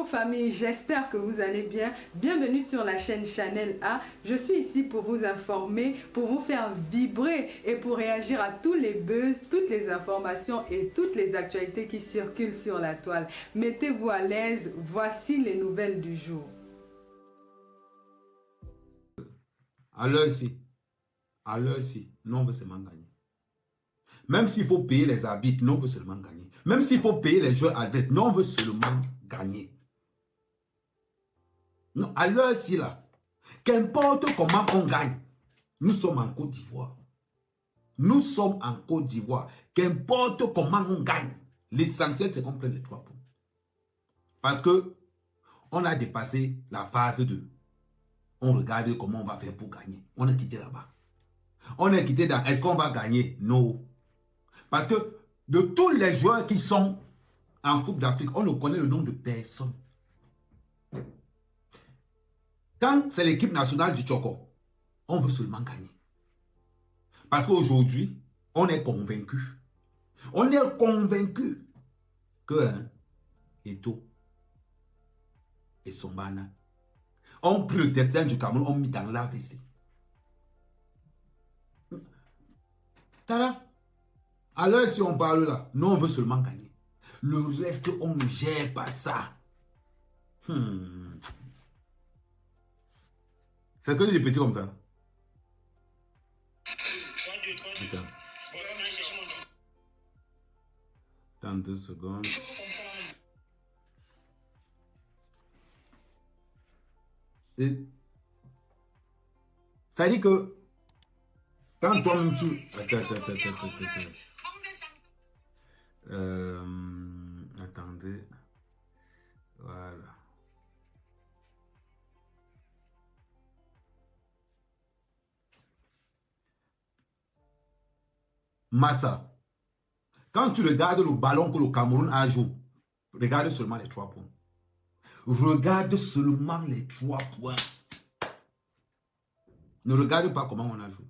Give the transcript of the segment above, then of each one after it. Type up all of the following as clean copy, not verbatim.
Bonjour famille, j'espère que vous allez bien. Bienvenue sur la chaîne Channel A. Je suis ici pour vous informer, pour vous faire vibrer et pour réagir à tous les buzz, toutes les informations et toutes les actualités qui circulent sur la toile. Mettez-vous à l'aise, voici les nouvelles du jour. À l'heure ci, nous on veut seulement gagner. Même s'il faut payer les arbitres, nous on veut seulement gagner. Même s'il faut payer les joueurs adverses, nous on veut seulement gagner. Non, à l'heure ci là, qu'importe comment on gagne, nous sommes en Côte d'Ivoire. Nous sommes en Côte d'Ivoire. Qu'importe comment on gagne, l'essentiel c'est qu'on prenne les 3 points. Parce que on a dépassé la phase 2. On regarde comment on va faire pour gagner. On est quitté là-bas. On est quitté dans est-ce qu'on va gagner? Non. Parce que de tous les joueurs qui sont en Coupe d'Afrique, on ne connaît le nom de personne. Quand c'est l'équipe nationale du Tchoko, on veut seulement gagner. Parce qu'aujourd'hui, on est convaincu. On est convaincu que Eto'o et Sombana ont pris le destin du Cameroun, ont mis dans l'AVC. Tada. Alors si on parle là, nous on veut seulement gagner. Le reste, on ne gère pas ça. C'est que des petits comme ça. Attends 2 secondes. Ça dit que quand toi-même tu... Attendez. Voilà. Massa. Quand tu regardes le ballon que le Cameroun a joué, regarde seulement les 3 points. Regarde seulement les 3 points. Ne regarde pas comment on a joué.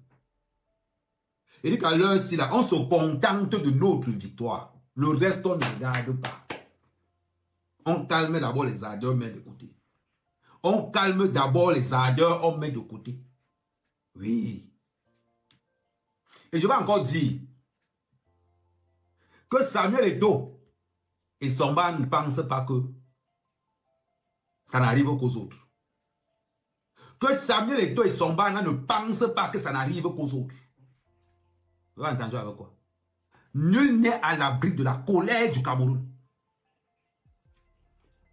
Et dit qu'à l'heure ci là, on se contente de notre victoire. Le reste, on ne regarde pas. On calme d'abord les ardeurs, on met de côté. On calme d'abord les ardeurs, on met de côté. Oui. Et je vais encore dire que Samuel Eto'o et Somba ne pensent pas que ça n'arrive qu'aux autres. Que Samuel Eto'o et Somba ne pensent pas que ça n'arrive qu'aux autres. Vous avez entendu avec quoi? Nul n'est à l'abri de la colère du Cameroun.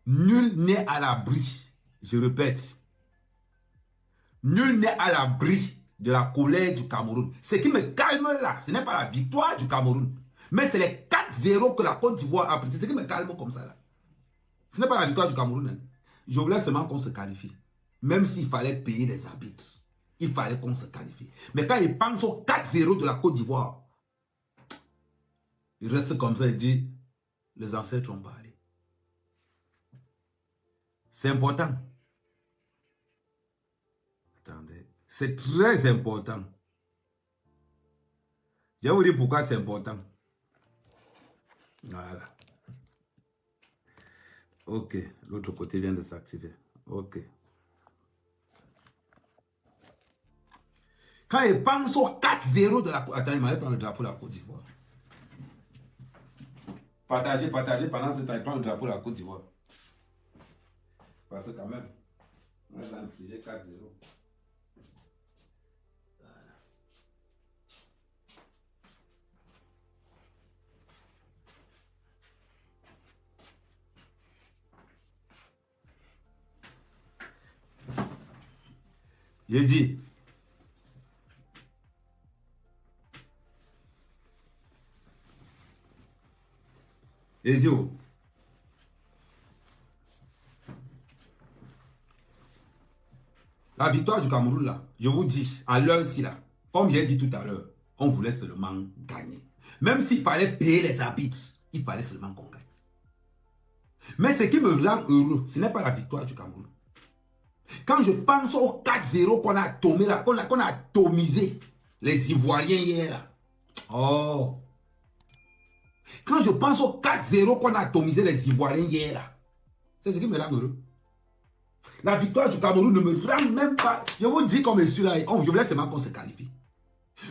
Nul n'est à l'abri, je répète, nul n'est à l'abri de la colère du Cameroun. Ce qui me calme là, ce n'est pas la victoire du Cameroun, mais c'est les 4-0 que la Côte d'Ivoire a pris. C'est ce qui me calme comme ça là. Ce n'est pas la victoire du Cameroun. Hein. Je voulais seulement qu'on se qualifie. Même s'il fallait payer les arbitres, il fallait qu'on se qualifie. Mais quand il pense au 4-0 de la Côte d'Ivoire, il reste comme ça et dit, les ancêtres ont parlé. C'est important. Attendez. C'est très important. Je vais vous dire pourquoi c'est important. Voilà. Ok. L'autre côté vient de s'activer. Ok. Quand il pense au 4-0 de la Côte d'Ivoire. Attends, il m'avait pris le drapeau de la Côte d'Ivoire. Partagez pendant ce temps, il prend le drapeau de la Côte d'Ivoire. Parce que quand même, on a infligé 4-0. Voilà. J'ai dit, Ezio, la victoire du Cameroun là, je vous dis, à l'heure ci là, comme j'ai dit tout à l'heure, on voulait seulement gagner. Même s'il fallait payer les arbitres, il fallait seulement qu'on gagne. Mais ce qui me rend heureux, ce n'est pas la victoire du Cameroun. Quand je pense au 4-0 qu'on a tomé là, qu'on a atomisé les Ivoiriens hier là. Oh! Quand je pense au 4-0 qu'on a atomisé les Ivoiriens hier là, C'est ce qui me rend heureux. La victoire du Cameroun ne me rend même pas. Je vous dis comme je suis là, je voulais seulement qu'on se qualifie.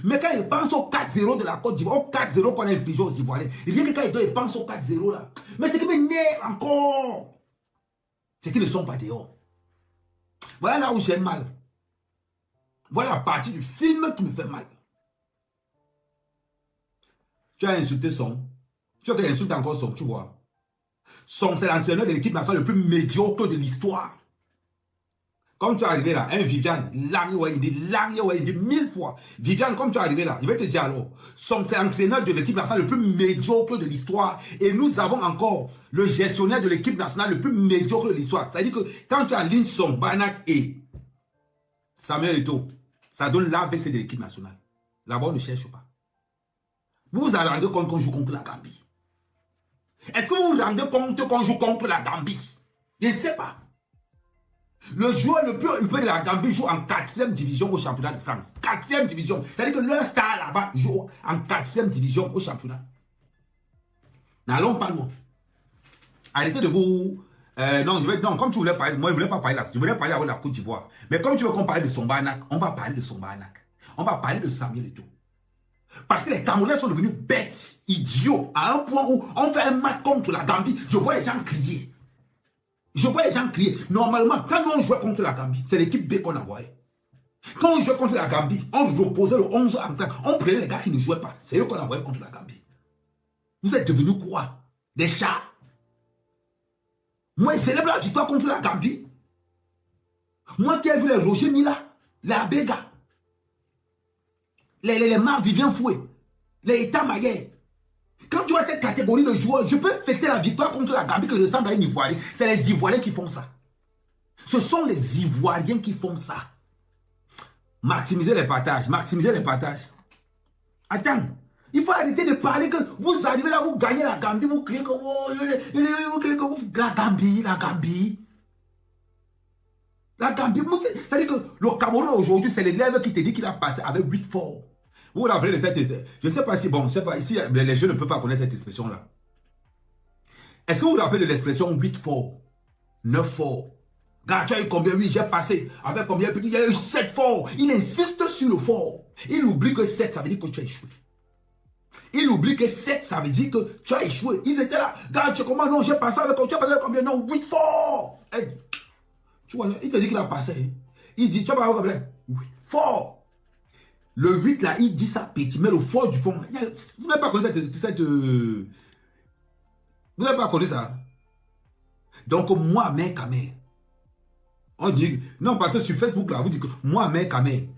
Mais quand il pense au 4-0 de la Côte d'Ivoire, au 4-0 qu'on a infligé aux Ivoiriens, rien que quand il pense au 4-0 là, mais ce qui m'énerve encore, c'est qu'ils ne sont pas dehors. Voilà là où j'ai mal. Voilà la partie du film qui me fait mal. Tu as insulté Son. Tu as insulté encore Son, tu vois. Son, c'est l'entraîneur de l'équipe nationale le plus médiocre de l'histoire. Comme tu es arrivé là, hein, Viviane, il dit 1000 fois. Viviane, comme tu es arrivé là, il va te dire alors, Son, c'est l'entraîneur de l'équipe nationale le plus médiocre de l'histoire. Et nous avons encore le gestionnaire de l'équipe nationale le plus médiocre de l'histoire. C'est-à-dire que quand tu alignes Son, Banak et Samuel Eto'o, ça donne l'ABC de l'équipe nationale. Là-bas, on ne cherche pas. Vous vous rendez compte qu'on joue contre la Gambie? Est-ce que vous vous rendez compte qu'on joue contre la Gambie? Je ne sais pas. Le joueur le plus élevé de la Gambie joue en 4e division au championnat de France. 4e division. C'est-à-dire que leur star là-bas joue en 4e division au championnat. N'allons pas loin. Arrêtez de vous... non, comme tu voulais parler, moi je ne voulais pas parler là. Je voulais parler avec la Côte d'Ivoire. Mais comme tu veux qu'on parle de Sombanak, on va parler de Sombanak. On va parler de Samuel Eto'o. Parce que les Camerounais sont devenus bêtes, idiots, à un point où on fait un match contre la Gambie. Je vois les gens crier. Normalement, quand on jouait contre la Gambie, c'est l'équipe B qu'on envoyait. Quand on jouait contre la Gambie, on reposait le 11 en train. On prenait les gars qui ne jouaient pas. C'est eux qu'on envoyait contre la Gambie. Vous êtes devenus quoi? Des chats? Moi, je célèbre la victoire contre la Gambie. Moi qui ai vu les Roger Mila, les Abega, les Marc Vivien Foué, les États Maillets. Quand tu vois cette catégorie de joueurs, je peux fêter la victoire contre la Gambie que je ressemble à un Ivoirien. C'est les Ivoiriens qui font ça. Ce sont les Ivoiriens qui font ça. Maximiser les partages. Attends, il faut arrêter de parler que vous arrivez là, vous gagnez la Gambie, vous criez que la Gambie. C'est-à-dire que le Cameroun aujourd'hui, c'est l'élève qui te dit qu'il a passé avec 8 forts. Vous vous rappelez de cette... Je ne sais pas si... Bon, je ne sais pas. Ici, les jeunes ne peuvent pas connaître cette expression-là. Est-ce que vous vous rappelez de l'expression 8 forts, 9 forts? Quand tu as eu combien? Oui, j'ai passé. Avec combien? Il y a eu 7 forts. Il insiste sur le fort. Il oublie que 7, ça veut dire que tu as échoué. Il oublie que 7, ça veut dire que tu as échoué. Ils étaient là. Quand tu comment? Non, j'ai passé avec combien? Non, 8 forts. Hey. Tu vois, il te dit qu'il a passé. Hein. Il dit, tu vas avoir combien? 8 forts. Le 8 là, il dit ça petit, mais le fort du fond, vous n'avez pas connu cette vous n'avez pas connu ça. Donc moi, mec, Kamé, on dit, non, parce que sur Facebook là, vous dites que moi, mec, Kamé,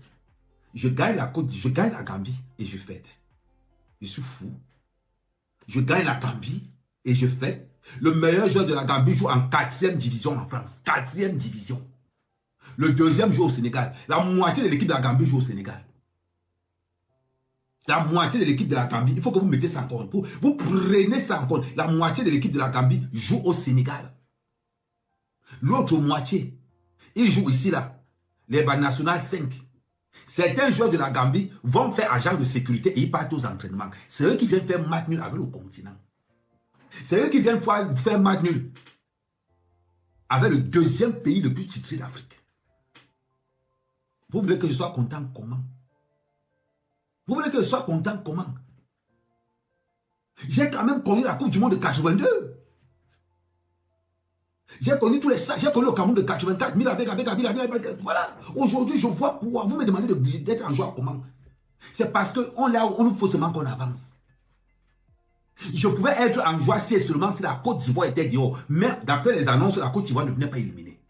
je gagne la Côte, je gagne la Gambie et je fête. Je suis fou. Je gagne la Gambie et je fête. Le meilleur joueur de la Gambie joue en 4e division en France. 4e division. Le deuxième joue au Sénégal. La moitié de l'équipe de la Gambie joue au Sénégal. La moitié de l'équipe de la Gambie, il faut que vous mettez ça en compte. Vous prenez ça en compte. La moitié de l'équipe de la Gambie joue au Sénégal. L'autre moitié, ils jouent ici là. Les nationales 5. Certains joueurs de la Gambie vont faire agent de sécurité et ils partent aux entraînements. C'est eux qui viennent faire match nul avec le continent. C'est eux qui viennent faire match nul avec le deuxième pays le plus titré d'Afrique. Vous voulez que je sois content comment? Vous voulez que je sois content comment? J'ai quand même connu la Coupe du Monde de 82. J'ai connu tous les sacs. J'ai connu le Cameroun de 84. Voilà. Aujourd'hui, je vois quoi. Vous me demandez d'être un joueur comment? C'est parce qu'on nous faut seulement qu'on avance. Je pouvais être en joie si et seulement si la Côte d'Ivoire était dehors. Mais d'après les annonces, la Côte d'Ivoire ne venait pas éliminée.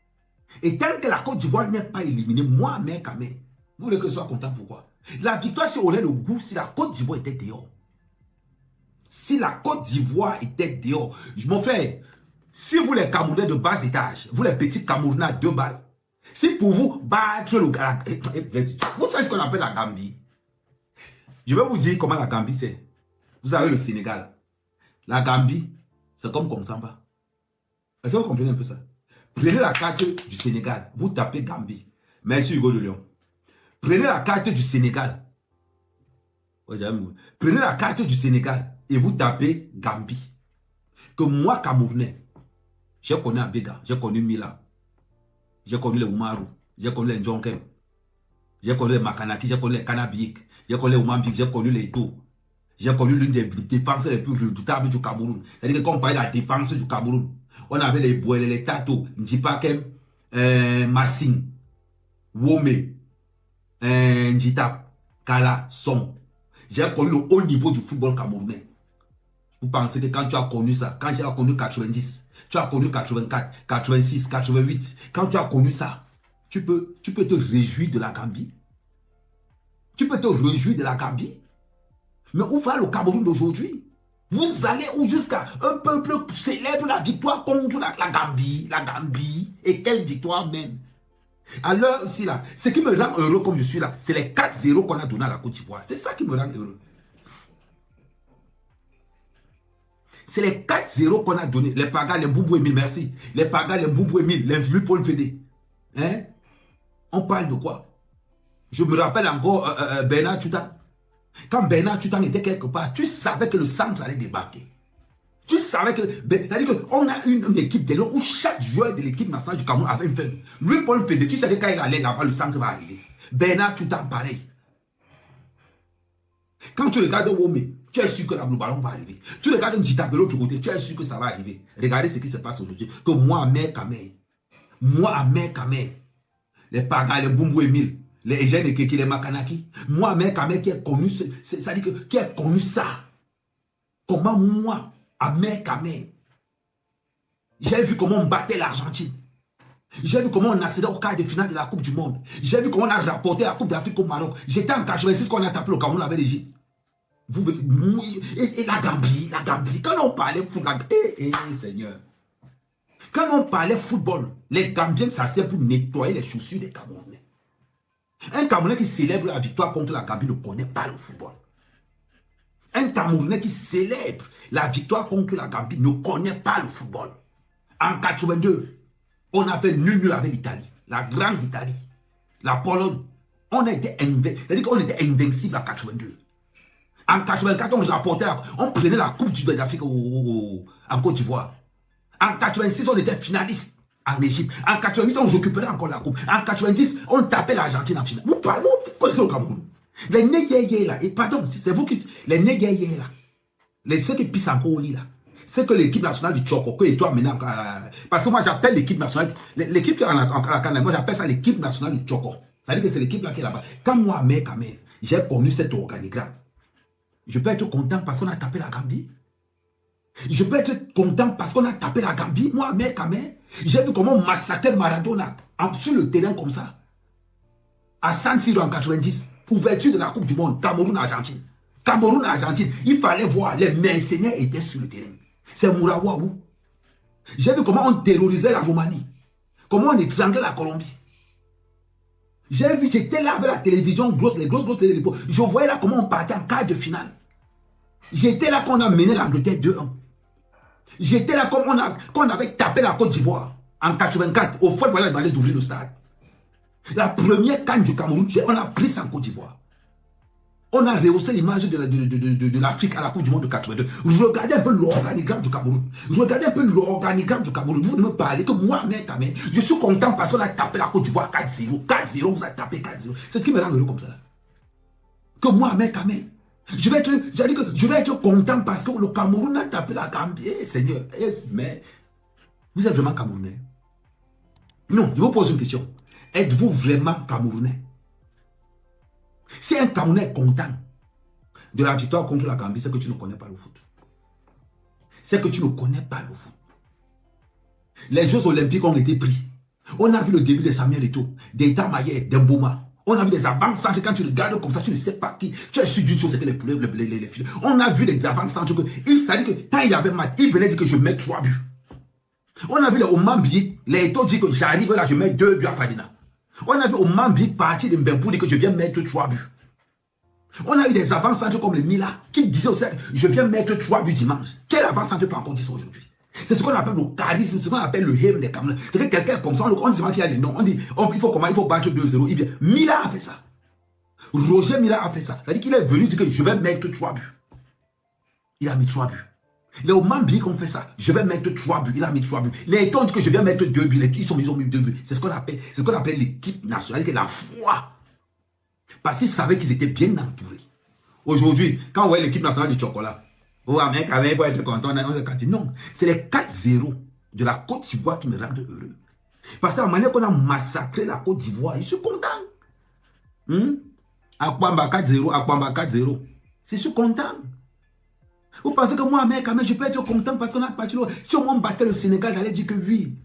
Et tant que la Côte d'Ivoire n'est pas éliminée, moi, mec, vous voulez que je sois content pourquoi? La victoire, si on aurait le goût, si la Côte d'Ivoire était dehors. Si la Côte d'Ivoire était dehors. Mon frère, si vous les Camerounais de bas étage, vous les petits Camerounais à 2 balles, si pour vous battre le gars, vous savez ce qu'on appelle la Gambie. Je vais vous dire comment la Gambie c'est. Vous avez le Sénégal. La Gambie, c'est comme Konsamba. Est-ce que vous comprenez un peu ça? Prenez la carte du Sénégal, vous tapez Gambie. Merci Hugo de Lyon. Prenez la carte du Sénégal. Prenez la carte du Sénégal et vous tapez Gambie. Que moi, Camerounais, J'ai connu Abega, j'ai connu Mila, j'ai connu les Umaru, j'ai connu les Njonkem, j'ai connu les Makanaki, j'ai connu les Kanabik, j'ai connu les Umambik, j'ai connu les Do. J'ai connu l'une des défenses les plus redoutables du Cameroun. C'est-à-dire que quand on parlait de la défense du Cameroun, on avait les Bouel, les Tato, Njipakem, Massing, Wome, Njitap, Kala, Som. J'ai connu le haut niveau du football camerounais. Vous pensez que quand tu as connu ça, quand tu as connu 90, tu as connu 84, 86, 88, quand tu as connu ça, tu peux te réjouir de la Gambie? Tu peux te réjouir de la Gambie? Mais où va le Cameroun d'aujourd'hui? Vous allez où jusqu'à un peuple célèbre la victoire contre la Gambie. La Gambie. Et quelle victoire même? Alors aussi là, ce qui me rend heureux comme je suis là, c'est les 4-0 qu'on a donné à la Côte d'Ivoire. C'est ça qui me rend heureux. C'est les 4-0 qu'on a donné. Les Pagas, les Mboumbo Emile, merci. Les Pagas, les Mboumbo Emile, l'influ Paul Fédé. Hein? On parle de quoi? Je me rappelle encore Bernard Tutan. Quand Bernard Tutan était quelque part, tu savais que le centre allait débarquer. Tu savais que... C'est-à-dire qu'on a une équipe de l'eau où chaque joueur de l'équipe nationale du Cameroun avait une feuille. Lui, Paul Fédé, tu savais que quand il allait là-bas, le centre va arriver. Bernard Tutan, pareil. Quand tu regardes Wome, tu es sûr que le ballon va arriver. Tu regardes Njita de l'autre côté, tu es sûr que ça va arriver. Regardez ce qui se passe aujourd'hui. Que moi, à Mère Kamer, les Pagas, les Mboumbo Emile, les Ejene et Keki, les Makanaki, moi, Mère Kamer qui a connu, qui a connu ça. Comment moi, à Mère Kamer, j'ai vu comment on battait l'Argentine. J'ai vu comment on accédait au quart de finale de la Coupe du Monde. J'ai vu comment on a rapporté la Coupe d'Afrique au Maroc. J'étais en 86 quand on a tapé le Cameroun avec l'Égypte. Et la Gambie. Quand on parlait football, Seigneur. Quand on parlait football, les Gambiens, ça sert pour nettoyer les chaussures des Camerounais. Un Camerounais qui célèbre la victoire contre la Gambie ne connaît pas le football. Un Camerounais qui célèbre la victoire contre la Gambie ne connaît pas le football. En 82, on a fait nul avec l'Italie, la grande Italie, la Pologne. On a été invincible, c'est-à-dire qu'on était invincible en 82. En 84, on prenait la Coupe d'Afrique en Côte d'Ivoire. En 86, on était finaliste en Égypte. En 88, on récupérait encore la Coupe. En 90, on tapait l'Argentine en finale. Vous connaissez le Cameroun. Les négayés là, et pardon, c'est vous qui... Les négayés là, ceux qui pissent encore au lit là, c'est que l'équipe nationale du Tchoko, et toi maintenant, parce que moi j'appelle l'équipe nationale, l'équipe qui est en Canada, moi j'appelle ça l'équipe nationale du Tchoko. Ça veut dire que c'est l'équipe là qui est là-bas. Quand moi, j'ai connu cet organigramme, je peux être content parce qu'on a tapé la Gambie. Je peux être content parce qu'on a tapé la Gambie. Moi, j'ai vu comment on massacrait Maradona sur le terrain comme ça. À San Siro en 90, ouverture de la Coupe du Monde, Cameroun-Argentine. Cameroun-Argentine, il fallait voir, les mercenaires étaient sur le terrain. C'est Mouraouaou. J'ai vu comment on terrorisait la Roumanie. Comment on étranglait la Colombie. J'ai vu, j'étais là avec la télévision, les grosses télé l'époque. Je voyais là comment on partait en quart de finale. J'étais là quand on a mené l'Angleterre 2-1. J'étais là quand on avait tapé la Côte d'Ivoire en 84. Au fond, voilà, il fallait d'ouvrir le stade. La première canne du Cameroun, on a pris ça en Côte d'Ivoire. On a rehaussé l'image de l'Afrique à la Coupe du Monde de 82. Regardez un peu l'organigramme du Cameroun. Vous ne me parlez que moi, je suis content parce qu'on a tapé la Côte d'Ivoire 4-0. 4-0, vous avez tapé 4-0. C'est ce qui me rend heureux comme ça. Que moi, je vais être content parce que le Cameroun a tapé la Gambie. Seigneur, mais vous êtes vraiment Camerounais? Non, je vous pose une question. Êtes-vous vraiment Camerounais? Si un Camerounais est content de la victoire contre la Gambie, c'est que tu ne connais pas le foot. C'est que tu ne connais pas le foot. Les Jeux Olympiques ont été pris. On a vu le début de Samuel Eto'o, d'Eta Mayer, d'Mbouma. On a vu des avant-centres, quand tu regardes comme ça, tu ne sais pas qui. Tu es sûr d'une chose, c'est que les filles. On a vu des avant-centres, ça dit que quand il y avait match, il venait dire que je mets 3 buts. On a vu les Omambi, les Eto'o dit que j'arrive là, je mets 2 buts à Fadina. On a vu Omambi partir de Mbempo dire que je viens mettre 3 buts. On a eu des avant-centres comme le Mila qui disaient aussi je viens mettre 3 buts dimanche. Quel avant-centre peut encore dire ça aujourd'hui? C'est ce qu'on appelle le charisme, c'est ce qu'on appelle le héros des Camerounais. C'est que quelqu'un comme ça, on dit qu'il y a des noms. On dit il faut battre 2-0. Il vient. Mila a fait ça. Roger Mila a fait ça. C'est-à-dire qu'il est venu dire que je vais mettre 3 buts. Il a mis 3 buts. Il est au Mambie qu'on fait ça. Je vais mettre 3 buts. Il a mis 3 buts. Les États ont dit que je vais mettre 2 buts. Ils ont mis 2 buts. C'est ce qu'on appelle l'équipe nationale, qui est la foi. Parce qu'ils savaient qu'ils étaient bien entourés. Aujourd'hui, quand on voit l'équipe nationale du chocolat, oh, mec, il faut être content. Non, c'est les 4-0 de la Côte d'Ivoire qui me rendent heureux. Parce que la manière qu'on a massacré la Côte d'Ivoire, je suis content. Akwamba 4-0, Akwamba 4-0. Je suis content. Vous pensez que moi, mec, je peux être content parce qu'on a battu l'autre. Si on battait le Sénégal, j'allais dire que oui.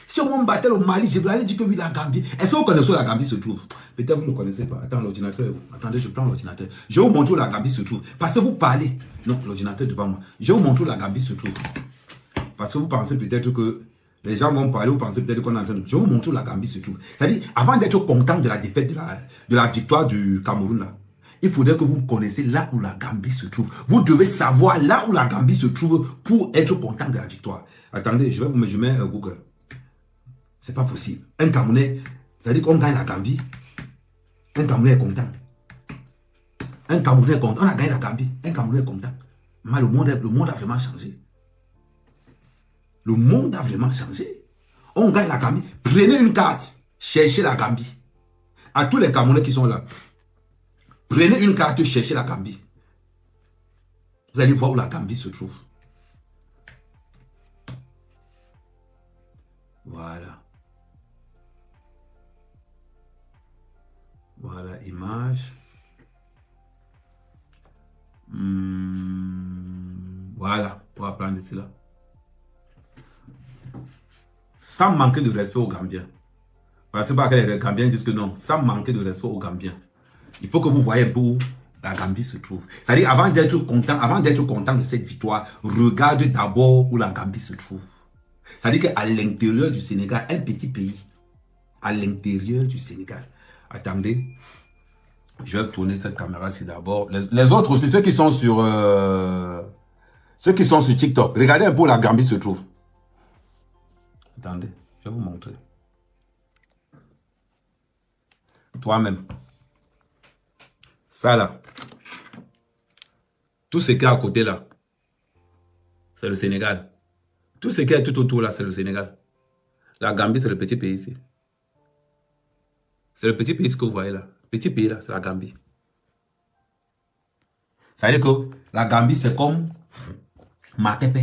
Si on battait le Mali, je vais aller dire que oui, la Gambie. Est-ce que vous connaissez où la Gambie se trouve? Peut-être vous ne le connaissez pas. Attends, l'ordinateur. Attendez, je prends l'ordinateur. Je vais vous montrer où la Gambie se trouve. Parce que vous parlez. Non, l'ordinateur devant moi. Je vais vous montrer où la Gambie se trouve. Parce que vous pensez peut-être que les gens vont parler, vous pensez peut-être qu'on est en train de... Je vais vous montrer où la Gambie se trouve. C'est-à-dire, avant d'être content de la défaite, de la victoire du Cameroun, là, il faudrait que vous connaissiez là où la Gambie se trouve. Vous devez savoir là où la Gambie se trouve pour être content de la victoire. Attendez, je mets Google. C'est pas possible. Un Camerounais, c'est-à-dire qu'on gagne la Gambie. Un Camerounais est content. Un Camerounais est content. On a gagné la Gambie. Un Camerounais est content. Mais le monde a vraiment changé. Le monde a vraiment changé. On gagne la Gambie. Prenez une carte. Cherchez la Gambie. À tous les Camerounais qui sont là. Prenez une carte, cherchez la Gambie. Vous allez voir où la Gambie se trouve. Voilà. Voilà, image. Voilà, on va prendre ici là. Sans manquer de respect aux Gambiens. Parce que les Gambiens disent que non, sans manquer de respect aux Gambiens. Il faut que vous voyez un peu où la Gambie se trouve. C'est-à-dire, avant d'être content de cette victoire, regarde d'abord où la Gambie se trouve. C'est-à-dire qu'à l'intérieur du Sénégal, un petit pays, à l'intérieur du Sénégal. Attendez, je vais tourner cette caméra-ci d'abord. Les autres aussi, ceux qui sont sur TikTok, regardez un peu où la Gambie se trouve. Attendez, je vais vous montrer. Toi-même. Ça là. Tout ce qui est à côté là, c'est le Sénégal. Tout ce qui est tout autour là, c'est le Sénégal. La Gambie, c'est le petit pays ici. C'est le petit pays que vous voyez là. Petit pays là, c'est la Gambie. Ça veut dire que la Gambie, c'est comme Makepe.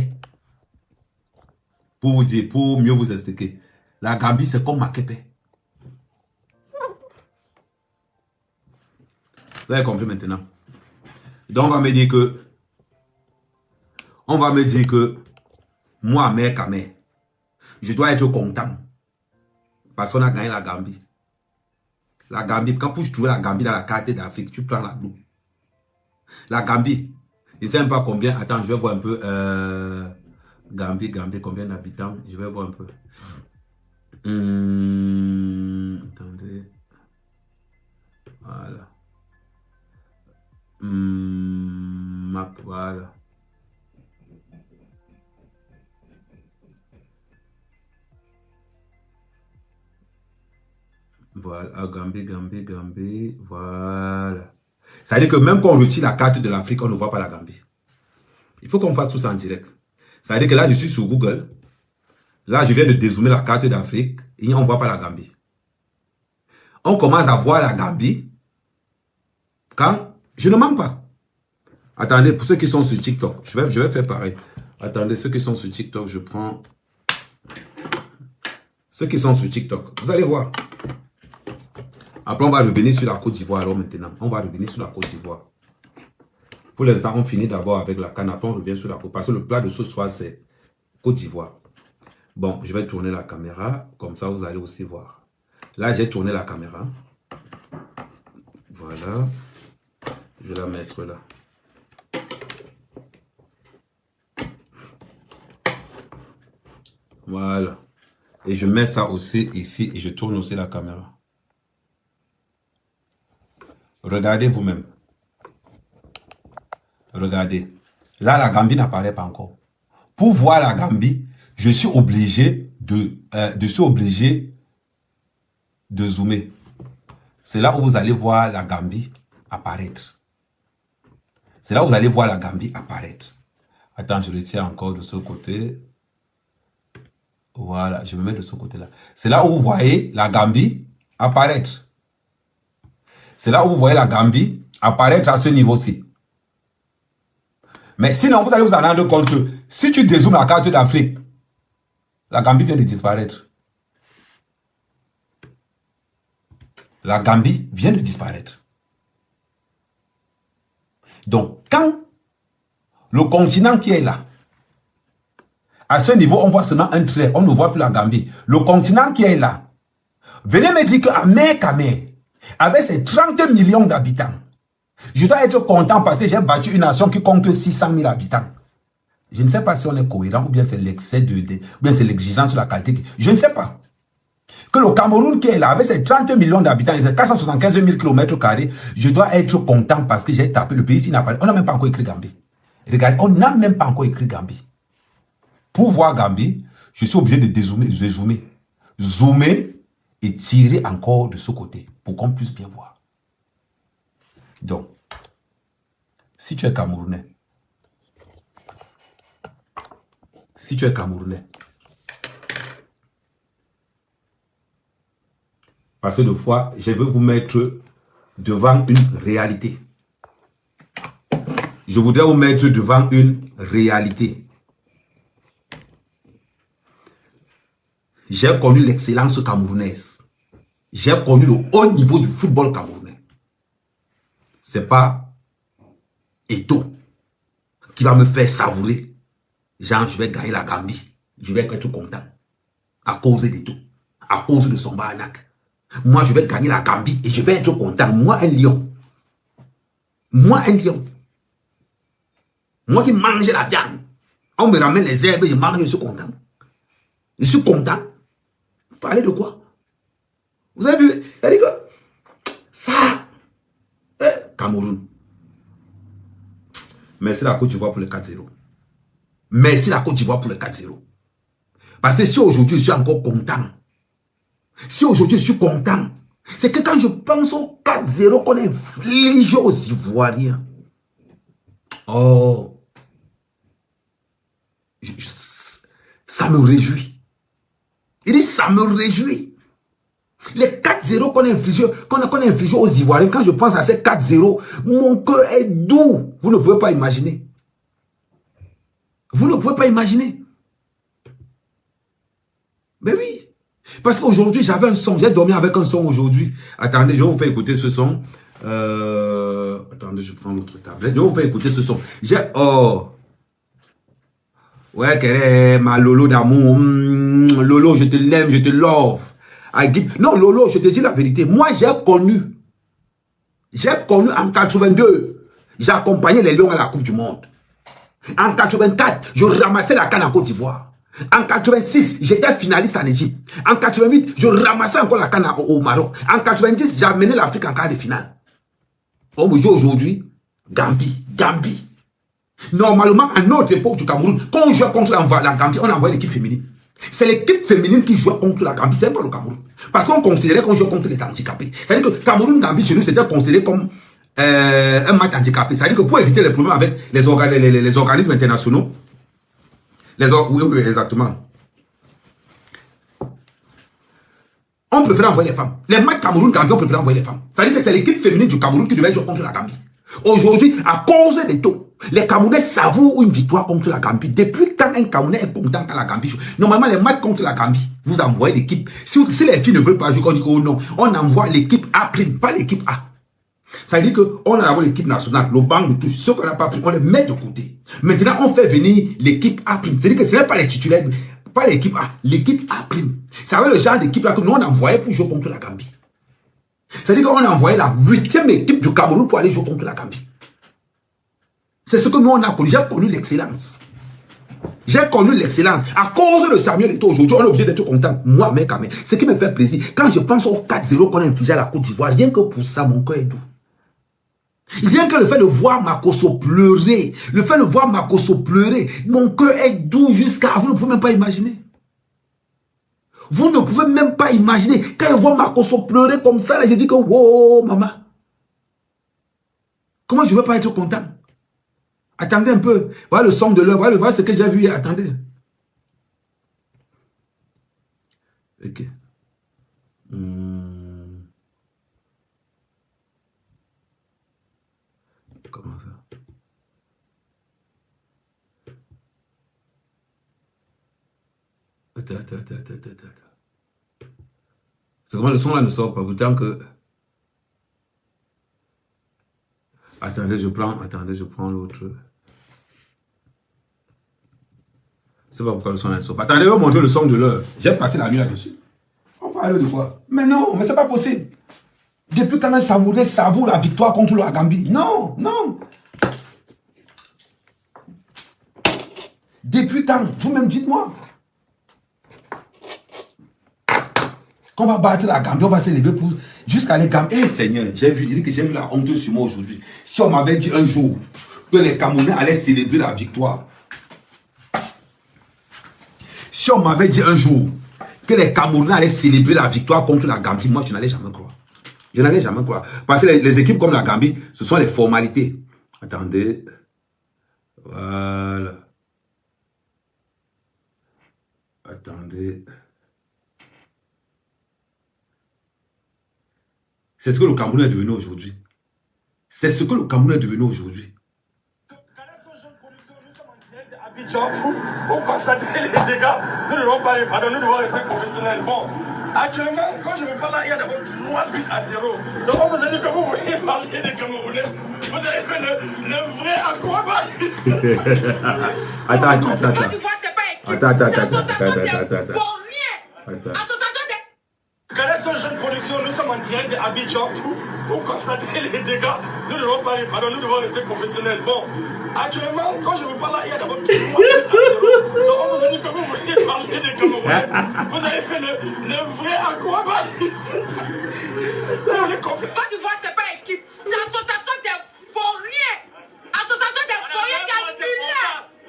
Pour vous dire, pour mieux vous expliquer. La Gambie, c'est comme Makepe. Vous avez compris maintenant. Donc, on va me dire que moi, mec, je dois être content. Parce qu'on a gagné la Gambie. La Gambie, quand tu trouves la Gambie dans la carte d'Afrique, tu prends la boue. La Gambie, je ne sais même pas combien. Attends, je vais voir un peu. Gambie, combien d'habitants? Je vais voir un peu. Attendez. Voilà. Map, voilà. Voilà, Gambie, voilà. Ça veut dire que même quand on retire la carte de l'Afrique, on ne voit pas la Gambie. Il faut qu'on fasse tout ça en direct. Ça veut dire que là, je suis sur Google. Là, je viens de dézoomer la carte d'Afrique et on ne voit pas la Gambie. On commence à voir la Gambie quand... Je ne mens pas. Attendez, pour ceux qui sont sur TikTok, je vais faire pareil. Attendez, ceux qui sont sur TikTok, je prends... Ceux qui sont sur TikTok, vous allez voir. Après, on va revenir sur la Côte d'Ivoire alors maintenant. On va revenir sur la Côte d'Ivoire. Pour l'instant, on finit d'abord avec la canne. Après, on revient sur la Côte. Parce que le plat de ce soir, c'est Côte d'Ivoire. Bon, je vais tourner la caméra. Comme ça, vous allez aussi voir. Là, j'ai tourné la caméra. Voilà. Je vais la mettre là. Voilà. Et je mets ça aussi ici et je tourne aussi la caméra. Regardez vous-même. Regardez. Là, la Gambie n'apparaît pas encore. Pour voir la Gambie, je suis obligé de zoomer. C'est là où vous allez voir la Gambie apparaître. C'est là où vous allez voir la Gambie apparaître. Attends, je le tiens encore de ce côté. Voilà, je me mets de ce côté-là. C'est là où vous voyez la Gambie apparaître. C'est là où vous voyez la Gambie apparaître à ce niveau-ci. Mais sinon, vous allez vous en rendre compte que si tu dézoomes la carte d'Afrique, la Gambie vient de disparaître. La Gambie vient de disparaître. Donc, quand le continent qui est là, à ce niveau, on voit seulement un trait, on ne voit plus la Gambie. Le continent qui est là, venez me dire qu'à Kame, avec ses 30 millions d'habitants, je dois être content parce que j'ai battu une nation qui compte 600 000 habitants. Je ne sais pas si on est cohérent ou bien c'est l'excès ou bien c'est l'exigence sur la qualité. Je ne sais pas. Que le Cameroun qui est là, avec ses 30 millions d'habitants et ses 475 000 km², je dois être content parce que j'ai tapé le pays. On n'a même pas encore écrit Gambie. Regardez, on n'a même pas encore écrit Gambie. Pour voir Gambie, je suis obligé de dézoomer, zoomer et tirer encore de ce côté pour qu'on puisse bien voir. Donc, si tu es Camerounais, parce que de fois, je veux vous mettre devant une réalité. Je voudrais vous mettre devant une réalité. J'ai connu l'excellence camerounaise. J'ai connu le haut niveau du football camerounais. Ce n'est pas Eto'o qui va me faire savourer. Genre, je vais gagner la Gambie. Je vais être content. À cause d'Eto'o. À cause de son barnac. Moi, je vais gagner la Gambie et je vais être content. Moi, un lion. Moi, un lion. Moi qui mange la viande. On me ramène les herbes et je mange, je suis content. Je suis content. Vous parlez de quoi? Vous avez vu? C'est-à-dire que ça, Cameroun. Merci la Côte d'Ivoire pour le 4-0. Merci la Côte d'Ivoire pour le 4-0. Parce que si aujourd'hui je suis encore content, si aujourd'hui je suis content, c'est que quand je pense au 4-0 qu'on inflige aux Ivoiriens, oh, ça me réjouit. Il dit, ça me réjouit. Les 4-0 qu'on a infligé aux Ivoiriens, quand je pense à ces 4-0, mon cœur est doux. Vous ne pouvez pas imaginer. Vous ne pouvez pas imaginer. Mais oui. Parce qu'aujourd'hui, j'avais un son. J'ai dormi avec un son aujourd'hui. Attendez, je vais vous faire écouter ce son. Attendez, je prends l'autre tablette. Je vais vous faire écouter ce son. Oh. Ouais, quelle est ma Lolo d'amour. Lolo, je te l'aime, je te love. Non, Lolo, je te dis la vérité. Moi, j'ai connu en 82. J'ai accompagné les Lions à la Coupe du Monde. En 84, je ramassais la canne en Côte d'Ivoire. En 86, j'étais finaliste en Égypte. En 88, je ramassais encore la canne au Maroc. En 90, j'ai amené l'Afrique en quart de finale. On me dit aujourd'hui, Gambie. Normalement, à notre époque du Cameroun, quand on jouait contre la Gambie, on envoyait l'équipe féminine. C'est l'équipe féminine qui jouait contre la Gambie, c'est pas le Cameroun. Parce qu'on considérait qu'on jouait contre les handicapés. C'est-à-dire que Cameroun-Gambie, chez nous, c'était considéré comme un match handicapé. C'est-à-dire que pour éviter les problèmes avec les organismes internationaux, oui, exactement. On préférait envoyer les femmes. Les matchs Cameroun-Gambie, on préférait envoyer les femmes. C'est-à-dire que c'est l'équipe féminine du Cameroun qui devait jouer contre la Gambie. Aujourd'hui, à cause des taux, les Camerounais savourent une victoire contre la Gambie. Depuis quand un Camerounais est content quand la Gambie joue. Normalement, les matchs contre la Gambie, vous envoyez l'équipe. Si les filles ne veulent pas jouer, on dit que non, on envoie l'équipe A', pas l'équipe A. Ça veut dire qu'on a l'équipe nationale, le banc de touche. Ceux qu'on n'a pas pris, on les met de côté. Maintenant, on fait venir l'équipe A'. C'est-à-dire que ce n'est pas les titulaires, pas l'équipe A, l'équipe A'. C'est avec le genre d'équipe là que nous on envoyait pour jouer contre la Gambie. C'est-à-dire qu'on a envoyé la 8e équipe du Cameroun pour aller jouer contre la Gambie. C'est ce que nous on a connu. J'ai connu l'excellence. J'ai connu l'excellence. À cause de Samuel Eto'o, aujourd'hui, on est obligé d'être content. Moi, mec, ce qui me fait plaisir, quand je pense au 4-0 qu'on a infligé à la Côte d'Ivoire, rien que pour ça, mon cœur est doux. Rien que le fait de voir Makosso pleurer, mon cœur est doux jusqu'à... Vous ne pouvez même pas imaginer. Vous ne pouvez même pas imaginer. Quand je vois Makosso pleurer comme ça, là, je dis que, wow, maman. Comment je ne vais pas être content? Attendez un peu. Voilà le somme de l'heure. Voilà ce que j'ai vu hier. Attendez. Ok. Comment ça? Attends. C'est comment le son là ne sort pas. Pourtant que... Attendez, je prends l'autre. C'est pas pourquoi le son là ne sort pas. Attendez, je vais montrer le son de l'heure. J'ai passé la nuit là-dessus. On parle de quoi? Mais non, mais c'est pas possible. Depuis quand un Camerounais savoure la victoire contre la Gambie? Non. Depuis quand? Vous-même dites-moi. Quand on va battre la Gambie, on va s'élever pour jusqu'à les Gambiens. Eh Seigneur, j'ai vu la honte sur moi aujourd'hui. Si on m'avait dit un jour que les Camerounais allaient célébrer la victoire. Si on m'avait dit un jour que les Camerounais allaient célébrer la victoire contre la Gambie, moi je n'allais jamais croire. Je n'allais jamais croire. Parce que les équipes comme la Gambie, ce sont les formalités. Attendez. Voilà. Attendez. C'est ce que le Cameroun est devenu aujourd'hui. C'est ce que le Cameroun est devenu aujourd'hui. Pour constater les dégâts, nous ne devons pas les pardonner, nous devons rester professionnels. Bon, actuellement, quand je me parle là, il y a d'abord 3 buts à 0. Donc, on vous a dit que vous voulez parler des Camerounais. Vous avez fait le vrai aquabat. Attends. Canal Jeune Production, nous sommes en direct d'Abidjan pour constater les dégâts. Nous ne devons pas les pardonner, nous devons rester professionnels. Bon, actuellement, quand je me parle là, il y a d'abord 3 buts à 0. Donc, on vous a dit que vous voulez parler des Camerounais. Vous avez fait le vrai aquabat. Côte d'Ivoire, c'est pas équipe. C'est l'association des Vauriens. Association des Vauriens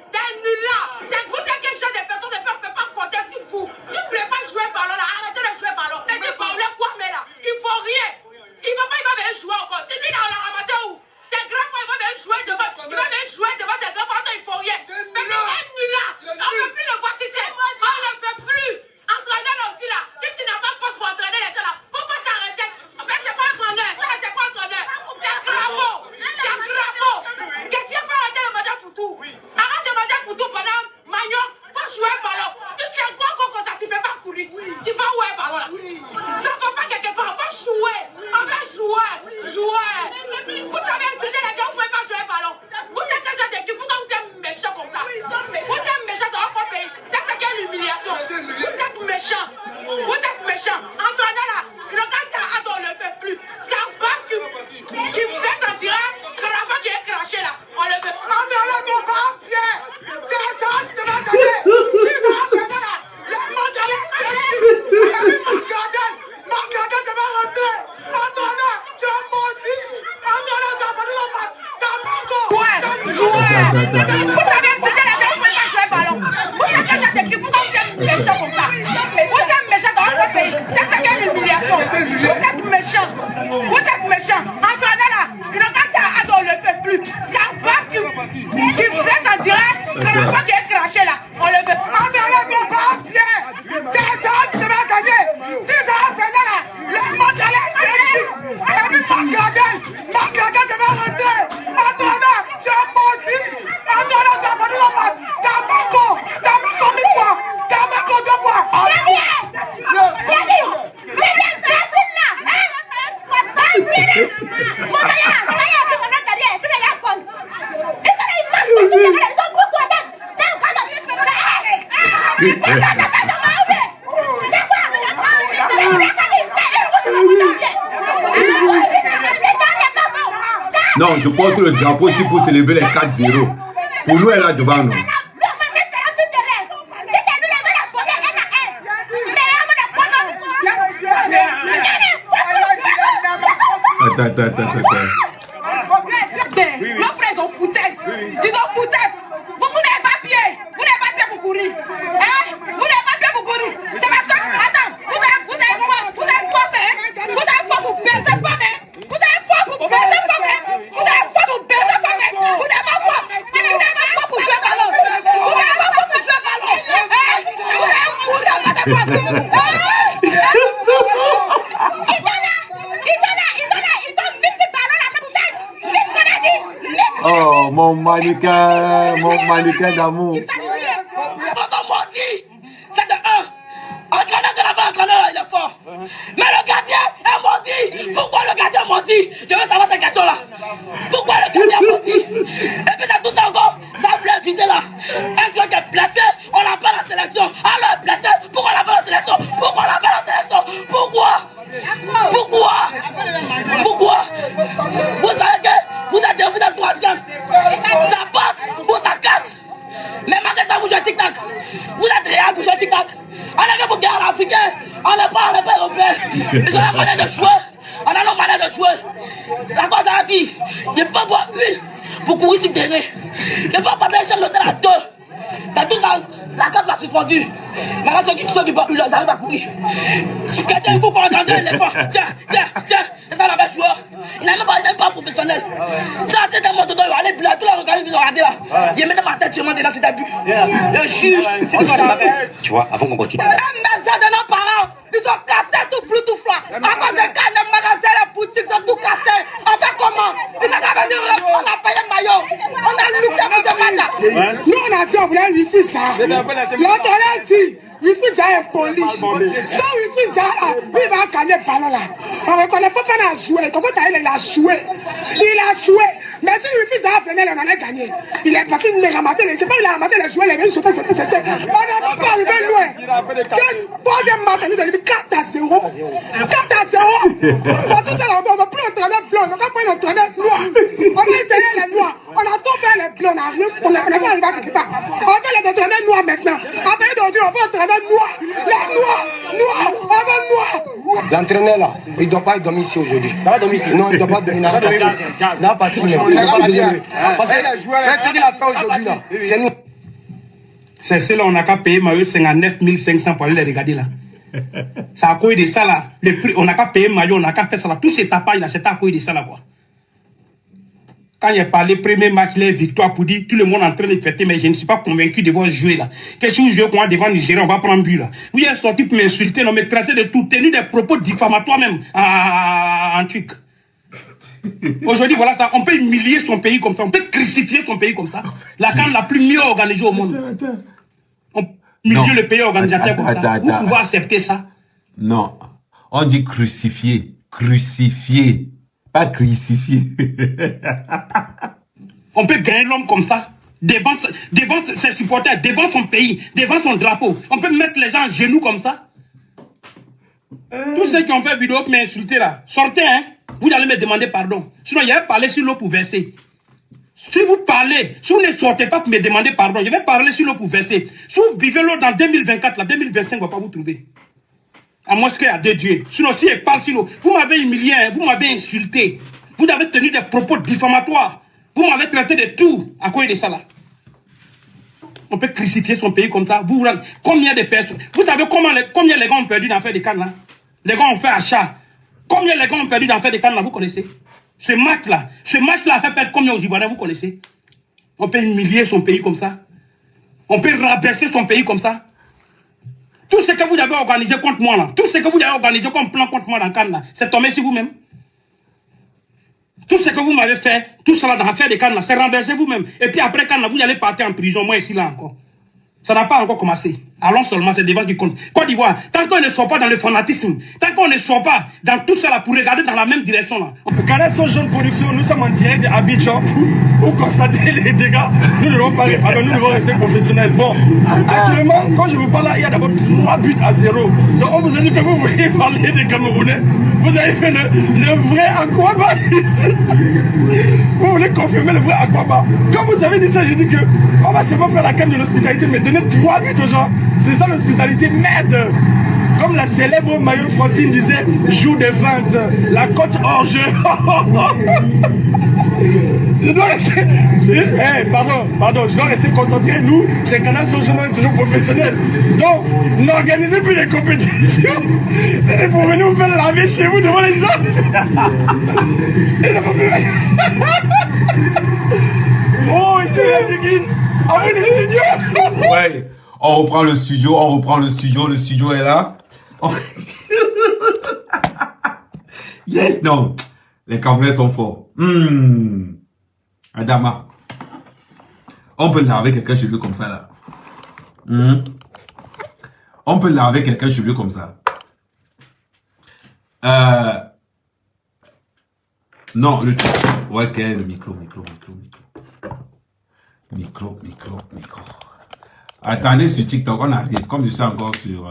des nullards. C'est pour ça que j'ai des personnes, on ne peut pas compter sur vous. Si vous ne voulez pas jouer ballon là, arrêtez de jouer ballon. Mais si vous voulez quoi, mais là, il faut rien. Il va venir jouer encore. C'est lui là, on l'a ramassé où? C'est grand frère, il va venir jouer devant. Il va venir jouer devant ses grands frères, il faut rien. Mais c'est un nulard. On ne peut plus le voir si c'est. On ne le fait plus. Entraîner là aussi là. Si tu n'as pas force pour entraîner les gens là, faut pas t'arrêter. Mais c'est pas entraîneur. Ça, c'est pas entraîneur. C'est Gravo. C'est Gravo. Qu'est-ce qu'il faut arrêter de manger foutu? Arrête de manger foutu pendant Magnon. Faut jouer ballon. Tu sais quoi comme ça, tu ne peux pas courir. Tu vas où est ballon là? Ça ne va pas quelque part. Faut jouer. On va jouer. Vous savez, insulter les gens, vous ne pouvez pas jouer ballon. Vous êtes déjà des équipes. Pourquoi vous êtes méchants comme ça? Vous êtes méchants dans votre pays. C'est quelle humiliation? Vous êtes méchants. Entraînez là. Le gars, on ne le fait plus. C'est un bac qui vous êtes en direct. Cravate qui est craché là. On le fait. Entraînez mon grand pied. C'est ça qui te va gagner. Si ça va gagner là. Le monde est là. Et puis Marc-Gardel te va rentrer. Entraînez. Tu as menti. Entraînez, tu as fallu le match. T'as beaucoup. Jouer. Vous savez, c'est la gens, vous ne pouvez pas jouer ballon. Vous êtes déjà des équipes. Pourquoi vous êtes méchants comme ça? Vous êtes méchants dans votre pays. C'est quelle humiliation? Vous êtes méchants. Entraînez là. Le gars, on ne le fait plus. C'est un bac qui vous êtes en direct. Cravate qui est craché là. On le fait. Entraînez ton grand pied. C'est ça qui te va gagner. Si ça va faire là, le monde est là. Et puis Marc-Gardel te va rentrer. Entraînez, tu as menti. Entraînez, tu as fallu le match. T'as beaucoup 1000 fois. T'as beaucoup 2 fois. Non, je porte le drapeau aussi pour célébrer les 4-0. Pour nous, elle est là devant nous. Attends. Nos frères sont foutaises. Ils ont foutaises. Vous n'avez pas pied. Vous n'avez pas pied pour courir. Hein? Vous n'avez pas pied pour courir. C'est parce que, attends, vous avez force. Vous avez force, hein? Vous avez force pour baisser femme, hein? Vous avez force pour baisser femme, hein? Vous avez force pour baisser femme, hein? Vous n'avez pas force. Oh, mon mannequin d'amour. Ils ont menti. C'est de eux. Entraîneur de là-bas, entraîneur, il est fort. Mais le gardien a menti. Pourquoi le gardien a menti? Je veux savoir cette question-là. Pourquoi le gardien a menti? Et puis c'est tout ça encore. Ça voulait inviter là. Un joueur qui est blessé, on l'a pas la sélection. Alors blessé, pourquoi on l'a pas la sélection? Pourquoi on l'a pas la sélection? Pourquoi? Vous savez que vous êtes troisième. Ça passe ou ça casse. Mais malgré ça, vous jouez tic-tac. Vous êtes réel, vous jouez tic-tac. On est venu pour gagner l'Africain. On n'est pas européen. Ils ont la manière de jouer. On a nos manières de jouer. La quoi ça a dit? Il n'y a pas boire huile pour courir sur le terrain. Il n'y a pas parler de l'hôtel à deux. C'est tout ça. La carte va suspendue. Maintenant, ceux qui sont du bas, ils arrivent à courir. Si quelqu'un est beaucoup entendre l'éléphant, tiens, c'est ça la belle joueur. Il n'a même pas professionnel. Ça, c'est un moto, il va aller plus là, tout le regard, ils ont regardé là. Il met ma tête sur moi, déjà, c'est un but. Le juge, c'est quoi la belle? Tu vois, avant qu'on continue. Même maison de nos parents, ils ont cassé tout Bluetooth là. À cause des cas, les magasins, les boutiques, ils ont tout cassé. On fait comment? Ils n'ont qu'à venir, on a payé le maillot. On a looté pour ce match là. Nous, on a dit, on voulait lui faire ça. L'autre, on a dit, lui faire ça est poli. Sans lui faire ça, lui va gagner le ballon là. On reconnaît pas qu'on a joué. Quand il a joué. Il a joué. Mais si lui fait ça, on allait gagner. Il est passé de me ramasser. C'est pas il a ramassé les joueurs, les mêmes choses. On n'a pas arrivé loin. Troisième match, on a dit 4-0. 4-0. Pour tout ça, on ne va plus entraîner blanc. On ne va pas entraîner noir. On a essayé les noirs. On a tout fait les blancs. On n'a pas arrivé à quelque part. On va les entraîner noirs maintenant. Après d'aujourd'hui, on va entraîner noirs. Les noirs. On va noir. L'entraîneur là, il ne doit pas dormir ici aujourd'hui. Non, il ne doit pas dormir. Il n'a pas dormir. Il n'a pas besoin. Parce que ce qu'il a fait aujourd'hui là, c'est nous. C'est cela, on n'a qu'à payer 59 500 pour aller les regarder là. C'est à cause de ça là. On n'a qu'à payer maillot, on n'a qu'à faire ça là. Tous ces tapages là, c'est à cause de ça là quoi. Quand il a parlé premier match, il a victoire pour dire tout le monde est en train de fêter, mais je ne suis pas convaincu de voir jouer là. Qu'est-ce que vous jouez quand devant Nigeria, on va prendre but là. Vous êtes sorti pour m'insulter, non, me traiter de tout, tenu des propos diffamatoires même en truc. Aujourd'hui, voilà ça, on peut humilier son pays comme ça, on peut crucifier son pays comme ça. La CAN la plus mieux organisée au monde. On humilier le pays organisateur comme ça. Vous pouvez accepter ça? Non, on dit crucifier, pas crucifier. On peut gagner l'homme comme ça, devant ses supporters, devant son pays, devant son drapeau. On peut mettre les gens à genoux comme ça. Tous ceux qui ont fait vidéo qui m'ont insulté là, sortez, hein. Vous allez me demander pardon. Sinon, il y a parlé sur l'eau pour verser. Si vous parlez, si vous ne sortez pas pour me demander pardon, je vais parler sur l'eau pour verser. Si vous vivez l'eau dans 2024, là, 2025 ne va pas vous trouver. À moins qu'il y a deux dieux. Sinon, si elle parle sur l'eau, vous m'avez humilié, hein, vous m'avez insulté. Vous avez tenu des propos diffamatoires. Vous m'avez traité de tout à cause de ça là. On peut crucifier son pays comme ça. Vous, combien de personnes? Vous savez combien les gars ont perdu dans l'affaire des cannes là? Les gars ont fait achat. Combien les gars ont perdu dans l'affaire des cannes là? Vous connaissez? Ce match-là a fait perdre combien aux Ivoiriens? Vous connaissez? On peut humilier son pays comme ça. On peut rabaisser son pays comme ça. Tout ce que vous avez organisé contre moi là, tout ce que vous avez organisé comme plan contre moi dans Cannes là, c'est tombé sur vous-même. Tout ce que vous m'avez fait, tout cela dans l'affaire de Cannes là, c'est renversé vous-même. Et puis après Cannes là, vous allez partir en prison, moi ici là encore. Ça n'a pas encore commencé. Allons seulement, c'est devant qui compte. Côte d'Ivoire, tant qu'on ne soit pas dans le fanatisme, tant qu'on ne soit pas dans tout ça là pour regarder dans la même direction là. Canal Jeune Production, nous sommes en direct d'Abidjan pour constater les dégâts. Nous ne devons pas pardon, nous devons rester professionnels. Bon, actuellement, quand je vous parle là, il y a d'abord 3 buts à 0. Donc on vous a dit que vous voyez parler des Camerounais. Vous avez fait le vrai Aquaba ici. Vous voulez confirmer le vrai Aquaba. Quand vous avez dit ça, j'ai dit que on va seulement faire la canne de l'hospitalité, mais donner 3 buts aux gens. C'est ça l'hospitalité, merde. Comme la célèbre Mayol Francine disait, jour des feintes, la côte hors jeu. Je dois rester. Pardon, je dois rester concentré. Nous, chez Canal Jeune, toujours professionnel. Donc, n'organisez plus les compétitions. C'est pour venir vous faire laver chez vous devant les gens. Et ne plus... Oh, ici, la Digine. Ah oui, les studios. Ouais. On reprend le studio, le studio est là. Yes, non. Les Camerounais sont forts. Adama. On peut laver quelqu'un chez lui comme ça, là. On peut laver quelqu'un chez lui comme ça. Non, le truc. Ouais, ok, le micro. Attendez sur TikTok, on arrive. Comme je suis encore sur...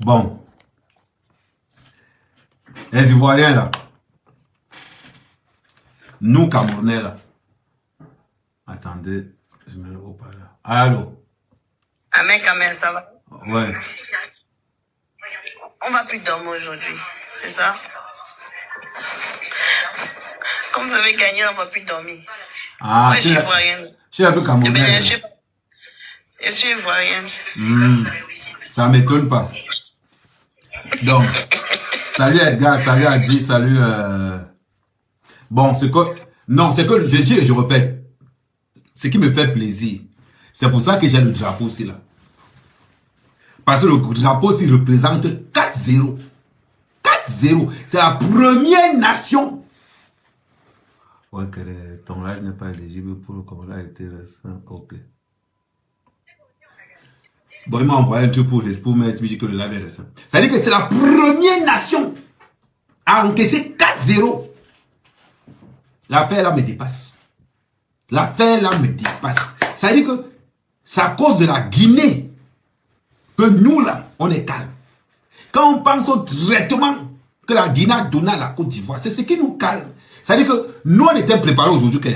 Bon. Les Ivoiriens, là. Nous, Camerounais, là. Attendez, je me le reprends là. Allô? Amen, Kamel, ça va? Ouais. On va plus dormir aujourd'hui, c'est ça? Comme vous avez gagné, on va plus dormir. Ah, moi, je suis ivoirienne. Je suis un peu camerounais. Je suis ivoirienne. Ça m'étonne pas. Donc, salut Edgar, salut Adi, salut... Bon, c'est que... Non, c'est que je dis et je répète. Ce qui me fait plaisir, c'est pour ça que j'ai le drapeau aussi là. Parce que le drapeau aussi représente 4-0. 4-0. C'est la première nation. Ouais, que ton âge n'est pas éligible pour le Congo. Là, été récent. Ok. Bon, il m'a envoyé un truc pour mettre que le live est récent. Ça veut dire que c'est la première nation à encaisser 4-0. L'affaire là me dépasse. L'affaire là me dépasse. Ça veut dire que c'est à cause de la Guinée que nous là, on est calme. Quand on pense au traitement que la Guinée a donné à la Côte d'Ivoire, c'est ce qui nous calme. Ça veut dire que nous on était préparés aujourd'hui que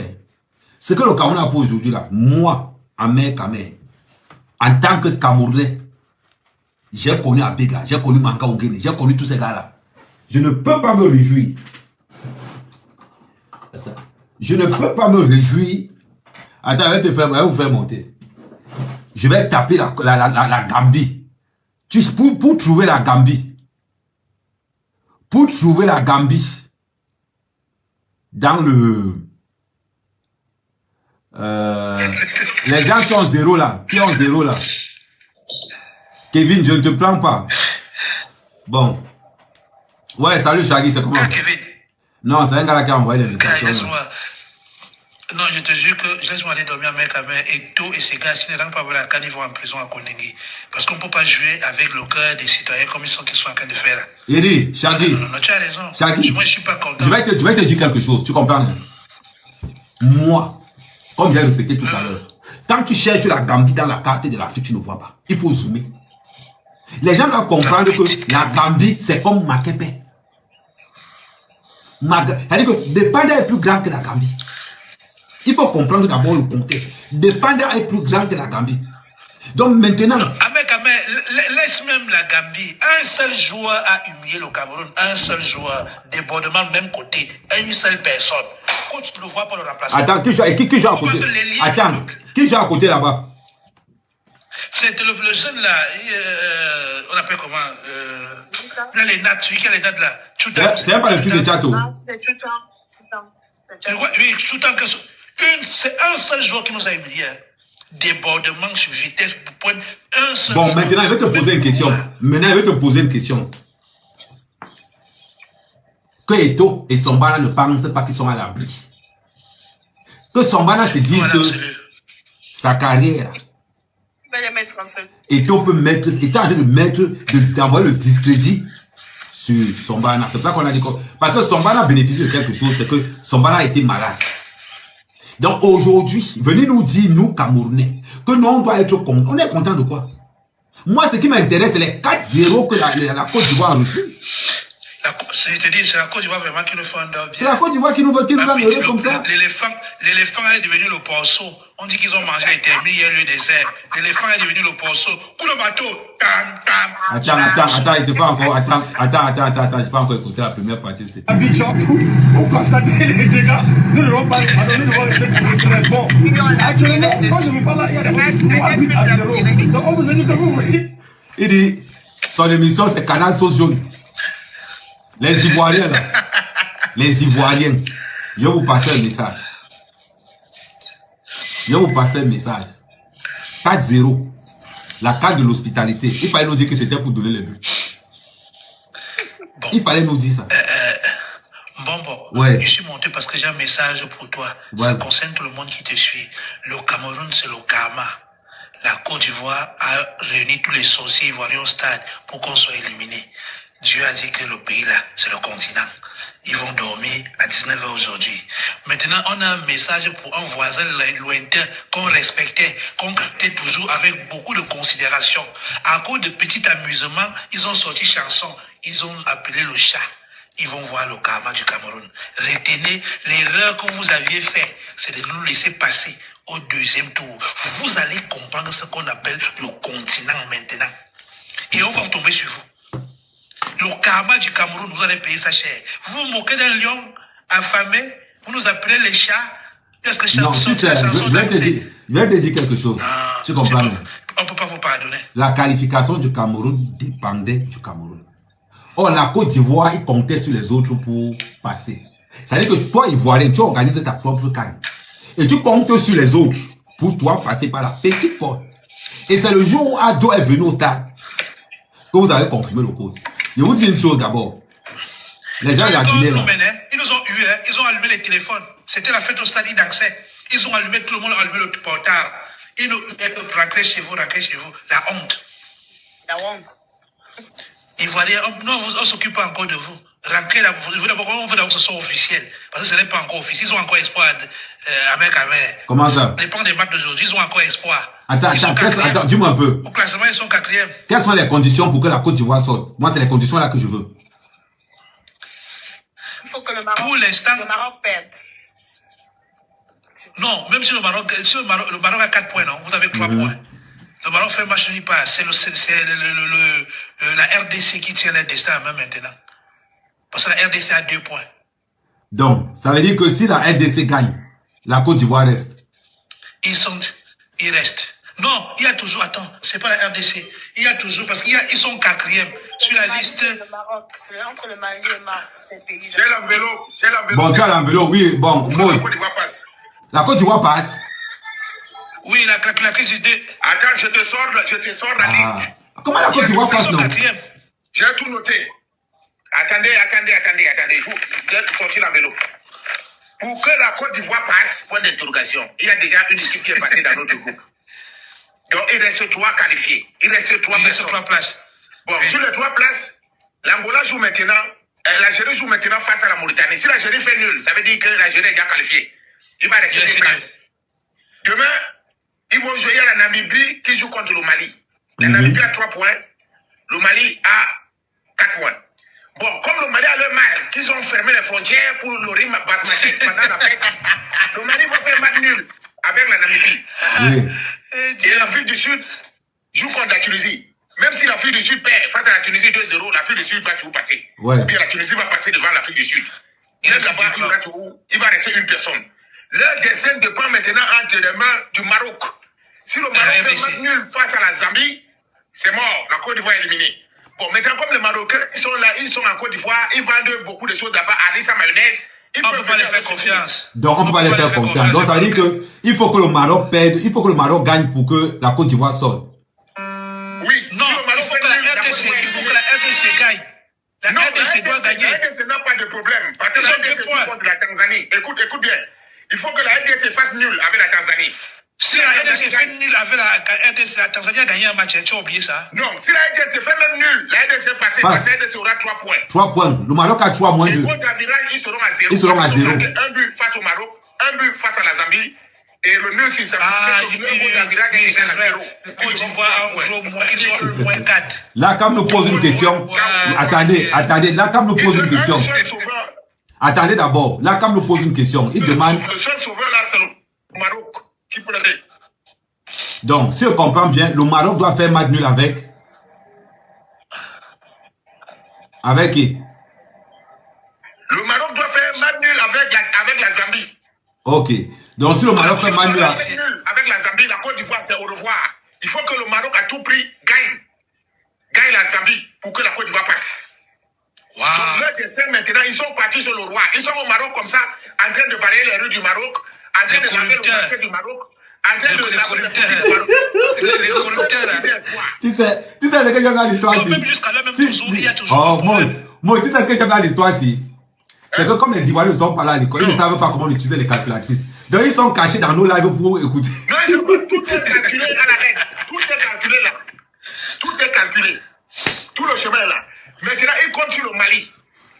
ce que le Cameroun a fait aujourd'hui là, moi, Amer Kamer, en tant que Camerounais, j'ai connu Abega, j'ai connu Manga Ongene, j'ai connu tous ces gars là. Je ne peux pas me réjouir. Je ne peux pas me réjouir. Attends, je vais vous faire monter. Je vais taper la Gambie. Pour trouver la Gambie. Pour trouver la Gambie. Dans le... les gens qui ont 0 là. Qui ont 0 là. Kevin, je ne te prends pas. Bon. Ouais, salut Shaggy, c'est comment? Kevin. Non, c'est un gars qui a envoyé des invitations. Non, je te jure que je laisse-moi aller dormir avec Kamer et tout, et ces gars, s'ils ne rentrent pas voilà, quand ils vont en prison à Konengi. Parce qu'on ne peut pas jouer avec le cœur des citoyens comme ils sont en train de faire là. Il dit, Shaggy. Non, tu as raison. Shaggy. Moi, je ne suis pas content. Je vais te dire quelque chose, tu comprends? Moi, comme j'ai répété tout à l'heure, quand tu cherches la Gambie dans la carte de l'Afrique, tu ne vois pas. Il faut zoomer. Les gens doivent comprendre que la Gambie, c'est comme Makepe. C'est-à-dire que Dépenda est plus grand que la Gambie. Il faut comprendre d'abord le contexte. Dépenda est plus grand que la Gambie. Donc maintenant... Laisse même la Gambie. Un seul joueur a humilié le Cameroun. Un seul joueur. Débordement même côté. Une seule personne. Coach, tu le vois pour le remplacer. Attends, qui joue à côté? Attends, qui joue à côté là-bas? C'est le jeune là. On appelle comment là, les nattes. Celui qui a les nattes là. C'est pas le fils de Tchato. C'est Choutan. Oui, Choutan. C'est un seul joueur qui nous a humiliés. Débordement sur vitesse pour prendre un seul. Bon, maintenant, je vais te poser une question. Que Eto'o et Sombana ne pensent pas qu'ils sont à l'abri. Que Sombana se dise que sa carrière. Eto'o peut mettre, est en train de mettre, d'envoyer le discrédit sur Sombana. C'est pour ça qu'on a dit que, parce que Sombana bénéficie de quelque chose, c'est que Sombana a été malade. Donc aujourd'hui, venez nous dire, nous Camerounais, que nous on doit être contents. On est content de quoi? Moi, ce qui m'intéresse, c'est les 4-0 que la Côte d'Ivoire a reçus. Je te dis, c'est la Côte d'Ivoire vraiment qui nous fait un dog. C'est la Côte d'Ivoire qui nous veut comme ça. L'éléphant est devenu le porceau. On dit qu'ils ont mangé les termites, il y a eu des herbes. L'éléphant est devenu le porceau. Coup de bateau. Attends, il te faut encore. Attends, il faut encore écouter la première partie. C'est Abidjan, pour constater les dégâts, nous ne devons pas les pardonner, nous devons rester professionnels. Bon, actuellement, quand je vous parle là, il y a des gens à 0. Donc on vous a dit que vous voyez. Il dit, son émission c'est Canal Sauce Jaune. Les Ivoiriens là. Les Ivoiriens. Je vais vous passer un message. Je vais vous passer un message. 4-0. La carte de l'hospitalité. Il fallait nous dire que c'était pour donner les buts. Bon. Il fallait nous dire ça. Bon. Ouais. Je suis monté parce que j'ai un message pour toi. Ouais. Ça concerne tout le monde qui te suit. Le Cameroun, c'est le karma. La Côte d'Ivoire a réuni tous les sorciers ivoiriens au stade pour qu'on soit éliminé. Dieu a dit que le pays là, c'est le continent. Ils vont dormir à 19h aujourd'hui. Maintenant, on a un message pour un voisin lointain qu'on respectait, qu'on traitait toujours avec beaucoup de considération. À cause de petits amusements, ils ont sorti chanson. Ils ont appelé le chat. Ils vont voir le karma du Cameroun. Retenez l'erreur que vous aviez fait, c'est de nous laisser passer au deuxième tour. Vous allez comprendre ce qu'on appelle le continent maintenant. Et on va tomber sur vous. Le karma du Cameroun, vous allez payer ça cher. Vous vous moquez d'un lion affamé, vous nous appelez les chats. Est-ce que non, si c'est, je vais te dire quelque chose. Tu comprends? On ne peut pas vous pardonner. La qualification du Cameroun dépendait du Cameroun. Or, la Côte d'Ivoire, il comptait sur les autres pour passer. C'est-à-dire que toi, Ivoirien, tu organises ta propre canne. Et tu comptes sur les autres pour toi passer par la petite porte. Et c'est le jour où Ado est venu au stade que vous avez confirmé le code. Je vous dis une chose d'abord. Les gens de la Guinée, là. Ils nous ont eu, ils ont allumé les téléphones. C'était la fête au stade d'accès. Ils ont allumé, tout le monde a allumé le portable. Ils nous rentrez chez vous. La honte. La honte. Ivoiriens, non, on ne s'occupe pas encore de vous. Rentrez là, on veut d'abord que ce soit officiel. Parce que ce n'est pas encore officiel. Ils ont encore espoir avec. Comment ça? Les plans des matchs d'aujourd'hui, ils ont encore espoir. Attends, dis-moi un peu. Au classement, ils sont 4e. Quelles sont les conditions pour que la Côte d'Ivoire sorte? Moi, c'est les conditions là que je veux. Il faut que le Maroc, pour l'instant, le Maroc perde. Non, même si le Maroc a 4 points, non? Vous avez 3 points. Le Maroc fait match nul pas. C'est la RDC qui tient le destin à main maintenant. Parce que la RDC a 2 points. Donc, ça veut dire que si la RDC gagne, la Côte d'Ivoire reste. Ils restent. Non, il y a toujours, attends, c'est pas la RDC. Il y a toujours, parce qu'ils sont 4e sur la liste. Le Maroc, c'est entre le Mali et le Maroc, c'est le pays. J'ai l'enveloppe. Bon, tu as l'enveloppe, oui, bon, moi. La Côte d'Ivoire passe. La Côte d'Ivoire passe. Oui, la crise du 2. Attends, je te sors la liste. Comment la Côte d'Ivoire passe, non? J'ai tout noté. Attendez. J'ai sorti l'enveloppe. Pour que la Côte d'Ivoire passe, point d'interrogation, il y a déjà une équipe qui est passée dans notre groupe. Donc, il reste 3 qualifiés. Il reste 3 places. Bon, sur les 3 places, l'Angola joue maintenant, l'Algérie joue maintenant face à la Mauritanie. Si l'Algérie fait nul, ça veut dire que l'Algérie est déjà qualifiée. Il va rester 2 places. Demain, ils vont jouer à la Namibie qui joue contre le Mali. La Namibie a 3 points. Le Mali a 4 points. Bon, comme le Mali a le mal, qu'ils ont fermé les frontières pour le rythme basmati pendant la fête, le Mali va faire match nul avec la Namibie. Oui. Et l'Afrique du Sud joue contre la Tunisie. Même si l'Afrique du Sud perd face à la Tunisie 2-0, l'Afrique du Sud va toujours passer. Ouais. Ou bien la Tunisie va passer devant l'Afrique du Sud. Il va rester une personne. Leur destin dépend maintenant entre les mains du Maroc. Si le Maroc fait match nul face à la Zambie, c'est mort. La Côte d'Ivoire est éliminée. Bon, maintenant, comme les Marocains, ils sont là, ils sont en Côte d'Ivoire, ils vendent beaucoup de choses là-bas, à sa mayonnaise. On ne peut pas les faire confiance. Donc, on ne peut pas les faire confiance. Donc, ça veut dire qu'il faut que le Maroc perde, il faut que le Maroc gagne pour que la Côte d'Ivoire sorte. Oui, non, il faut que la RDC gagne. La RDC doit gagner. La RDC n'a pas de problème. Parce que la RDC joue contre la Tanzanie. Écoute bien. Il faut que la RDC fasse nul avec la Tanzanie. Si la RDC fait nul avec la RDC, la Tanzanie a gagné un match. Tu as oublié ça? Non, si la RDC fait même nul, la RDC passe. La RDC aura 3 points. 3 points. Le Maroc a 3 moins 2. Et contre la virage, ils seront à 0. Ils seront à 0. Un but face au Maroc, un but face à la Zambie. Et le nul qui s'appelle Côte d'Ivoire, en gros, ils sont moins 4. Là, comme nous pose une question. Attendez. Là, comme nous pose une question. Attendez d'abord. Là, comme nous pose une question. Il demande. Le seul sauveur là, c'est le Maroc qui peut l'aider. Donc, si on comprend bien, le Maroc doit faire match nul avec. Avec qui? Le Maroc doit faire match nul avec la Zambie. Ok. Donc, si le Maroc fait match nul avec la Zambie, la Côte d'Ivoire, c'est au revoir. Il faut que le Maroc, à tout prix, gagne la Zambie pour que la Côte d'Ivoire passe. Wow. Donc, leur dessin maintenant, ils sont partis sur le roi. Ils sont au Maroc comme ça, en train de balayer les rues du Maroc, en train de balayer le marché du Maroc, En train de Les corrupteurs, Tu sais ce que j'aime dans l'histoire ici. même jusqu'à là, même toujours, il y a toujours. Oh, moi, tu sais ce que j'aime dans l'histoire ici. C'est que comme les Ivoiriens ne sont pas là à l'école, ils ne savent pas comment utiliser les calculatrices. Donc ils sont cachés dans nos lives pour écouter. Non, ils sont pas, tout est calculé à la règle. Tout est calculé là. Tout est calculé. Tout le chemin est là. Maintenant, ils comptent sur le Mali.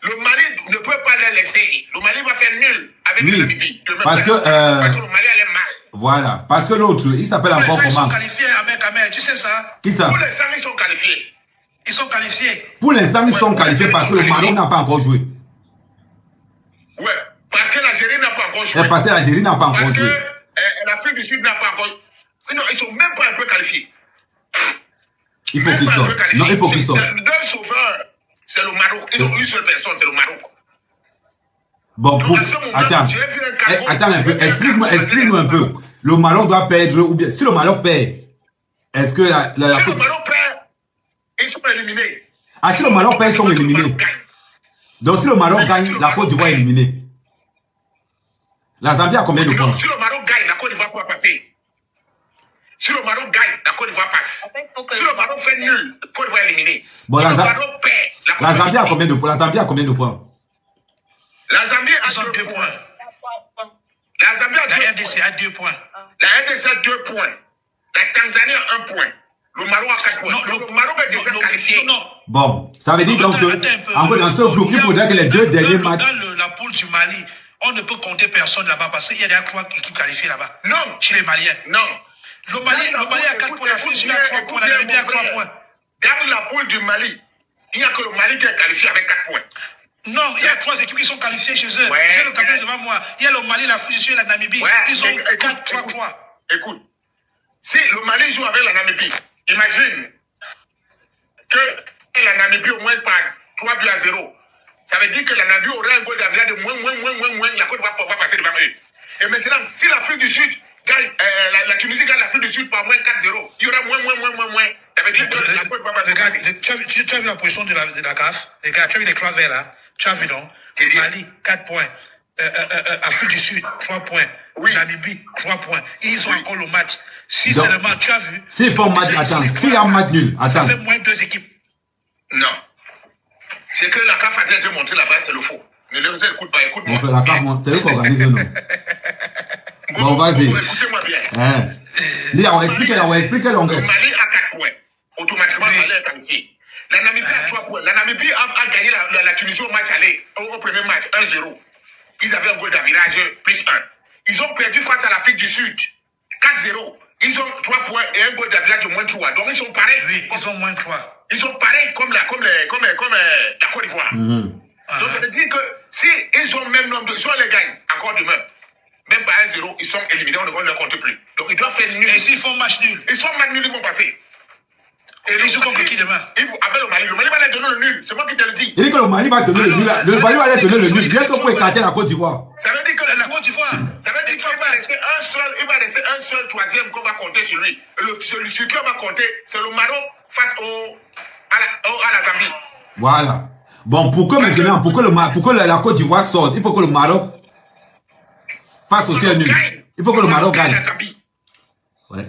Le Mali ne peut pas les laisser. Le Mali va faire nul avec Oui, la Namibie. parce que le Mali allait mal. Voilà, parce que l'autre, il s'appelle Tous les encore gens, ils sont comment? qualifiés, Ahmed, tu sais ça? Qui ça? Tous les 5 ils sont qualifiés. Ils sont qualifiés. Pour l'instant, ils sont qualifiés parce que le Maroc n'a pas encore joué. Ouais, parce que l'Algérie n'a pas encore joué. Et parce que l'Algérie n'a pas encore Parce joué. que l'Afrique du Sud n'a pas encore. Non, ils sont même pas un peu qualifiés. Il faut qu'ils sortent. Non, il faut qu'ils sortent. Deux sauveurs, c'est le Maroc. Ils ont une seule personne, c'est le Maroc. Bon, pour... Attends. Attends un peu. Explique-nous un peu. Le Maroc doit perdre ou bien... Si le Maroc perd, est-ce que la... Si le Maroc perd, ils sont éliminés. Ah, si le Maroc perd, ils sont éliminés. Donc, si le Maroc gagne, la Côte d'Ivoire est éliminée. La Zambie a combien de points? Si le Maroc gagne, la Côte d'Ivoire peut passer. Si le Maroc gagne, la Côte d'Ivoire passe. Si le Maroc fait nul, la Côte d'Ivoire est éliminée. Bon, si la le Maroc perd, la Zambie a combien de points? La Zambie a combien de points? La Zambie a 2 points. La Zambie a 2 points. La RDC a 2 points. La RDC a 2 points. La Tanzanie a 1 point. Le Maroc a 4 points. Non, le Maroc est déjà qualifié. Non. Bon, ça veut dire donc que, en fait, dans ce groupe, il faudrait que les deux derniers matchs... Dans la poule du Mali, on ne peut compter personne là-bas parce qu'il y a déjà 3 équipes qualifiées là-bas. Non. Chez les Maliens. Non. Le Mali a 4 points, la France a 3 points, la Namibie a 3 points. Dans la poule du Mali, il n'y a que le Mali qui est qualifié avec 4 points. Non, il y a 3 équipes qui sont qualifiées chez eux. Ouais, j'ai le cabinet devant moi. Il y a le Mali, la France et la Namibie. Ouais, ils ont 4-3-3. Écoute, si le Mali joue avec la Namibie, imagine que la Namibie au moins par 3 buts à 0. Ça veut dire que la Namibie aurait un goal d'average de moins. La Côte va passer devant eux. Et maintenant, si l'Afrique du Sud gagne, la Tunisie gagne l'Afrique du Sud par moins 4-0, il y aura moins. Ça veut dire que la Côte va passer. Tu as vu la position de la CAF? Les gars, tu as vu les 3 verts là? Tu as vu, non? Mali, 4 points. Afrique du Sud, 3 points. Oui. Namibie, 3 points. Ils ont encore le match. Si donc, seulement tu as vu. S'ils font match, attends, s'il y a un match nul, attends. Ça fait moins 2 équipes. Non. C'est que la CAF a déjà montré là-bas, c'est le faux. Ne les écoute-moi. On fait la CAF, c'est eux qui organisent, non? Bon, vas-y. Écoutez-moi bien. Hein? On va expliquer. Le Mali a 4 points. Automatiquement, le Mali est qualifié. La Namibie a 3 points. La Namibie a gagné la Tunisie au match aller, au premier match, 1-0. Ils avaient un goal d'avirage plus 1. Ils ont perdu face à l'Afrique du Sud, 4-0. Ils ont 3 points et un goal d'avirage de moins 3. Donc ils sont pareils. Oui, ils ont moins 3. Ils sont pareils comme la Côte d'Ivoire. Donc ça veut dire que si ils ont le même nombre de... Si on les gagne encore demain, même pas 1-0, ils sont éliminés, on ne les compte plus. Donc ils doivent faire nul. Et s'ils font match nul? Ils font match nul, ils vont passer. Et ils jouent contre qui demain? Avec le Mali va les donner le nul. C'est moi qui te le dis. Il dit que le Mali va donner le nul. Le Mali va donner le nul. Bien que pour écarter la Côte d'Ivoire. Ça veut dire que la Côte d'Ivoire. Ça veut dire qu'il va laisser un seul troisième qu'on va compter sur lui. Celui qui va compter, c'est le Maroc face à la Zambie. Voilà. Bon, pour que maintenant, pour que la Côte d'Ivoire sorte, il faut que le Maroc fasse aussi un nul. Il faut que le Maroc gagne. Ouais,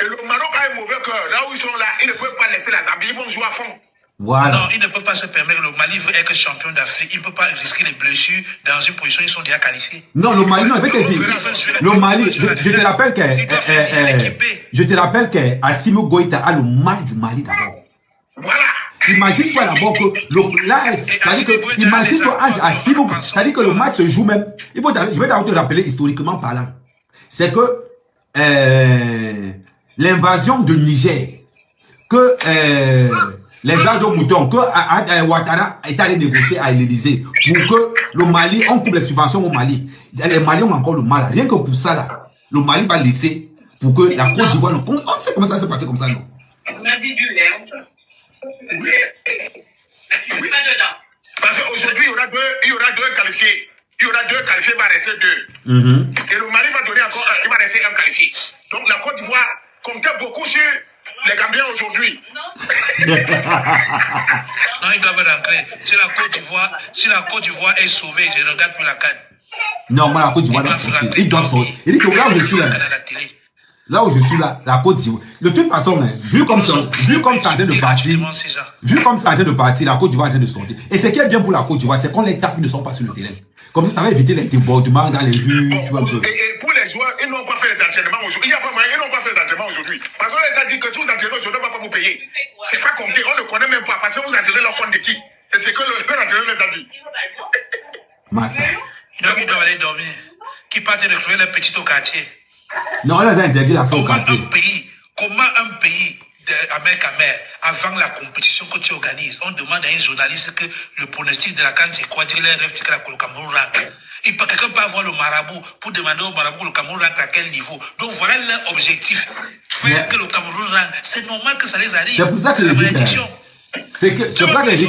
et le Maroc a un mauvais cœur. Là où ils sont là, ils ne peuvent pas laisser la Zambie. Ils vont jouer à fond. Voilà. Non, ils ne peuvent pas se permettre. Le Mali veut être champion d'Afrique. Il ne peut pas risquer les blessures dans une position. Ils sont déjà qualifiés. Non, le Mali, non, je vais te dire. Le Mali, je te rappelle qu'Assimi Goïta a le mal du Mali d'abord. Voilà. Imagine-toi d'abord que là, c'est-à-dire que, imagine-toi Assimi, c'est-à-dire que le match se joue même. Je vais d'abord te rappeler historiquement parlant. C'est que l'invasion de Niger, que les armes de mouton, que Ouattara est allé négocier à l'Élysée pour que le Mali, on coupe les subventions au Mali. Les Maliens ont encore le mal. Rien que pour ça, là, le Mali va laisser pour que la Côte d'Ivoire... On sait comment ça s'est passé comme ça, non? On a dit du lait. Oui. Parce qu'aujourd'hui, il y aura deux qualifiés. Il y aura 2 qualifiés, il va rester 2. Et le Mali va donner encore 1, il va rester 1 qualifié. Donc la Côte d'Ivoire comptait beaucoup sur les Gambiens aujourd'hui. Non, ils doivent rentrer. Si la Côte d'Ivoire est sauvée, je ne regarde plus la CAN. Non, moi, la Côte d'Ivoire doit sortir. Ils doivent sortir. Il dit que là où je suis là, la Côte d'Ivoire. De toute façon, hein, vu comme ça en train de partir, la Côte d'Ivoire est en train de sortir. Et ce qui est bien pour la Côte d'Ivoire, c'est qu'on les tape, ils ne sont pas sur le terrain. Comme ça va éviter les débordements dans les rues, tu vois un peu. Et pour les joueurs, ils n'ont pas fait les entraînements aujourd'hui. Il n'y a pas moyen, ils n'ont pas fait les entraînements aujourd'hui. Parce qu'on les a dit que si vous entraînez aujourd'hui, on ne va pas vous payer. C'est pas compté, on ne connaît même pas. Parce que vous entraînez leur compte de qui? C'est ce que l'entraîneur les a dit. Massa. Donc ils doivent aller dormir. Qui partent retrouver les petits au quartier. Non, on les a interdit la sauce au quartier. Comment un pays d'Amérique à mer, avant la compétition que tu organises, on demande à un journaliste que le pronostic de la CAN c'est quoi, dire les rêves que le Cameroun rentre. Quelqu'un peut avoir le marabout pour demander au marabout le Cameroun rentre à quel niveau. Donc voilà leur objectif. Faire que le Cameroun rentre. C'est normal que ça les arrive. C'est pour ça que je dis c'est pas que je dis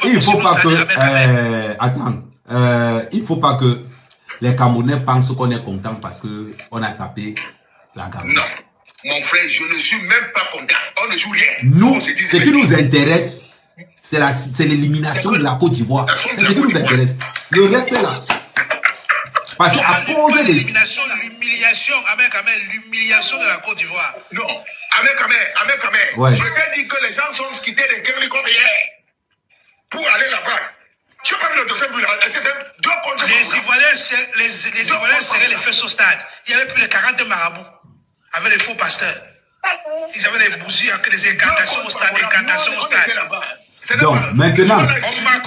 il faut pas que il faut pas que les Camerounais pensent qu'on est content parce que on a tapé la Gambie. Non, mon frère, je ne suis même pas content. On ne joue rien. Nous, ce qui nous intéresse, c'est l'élimination de la Côte d'Ivoire. C'est ce qui nous intéresse. Le reste est là. Parce qu'à cause de l'humiliation de la Côte d'Ivoire. Non, Ahmed, ouais. Je t'ai dit que les gens sont quittés de Kerry comme hier pour aller là-bas. Tu n'as pas vu le deuxième but là? Les Ivoiriens serraient les fesses au stade. Il y avait plus de 40 marabouts avec les faux pasteurs. Ils avaient les bougies avec les incantations au stade. Donc, maintenant,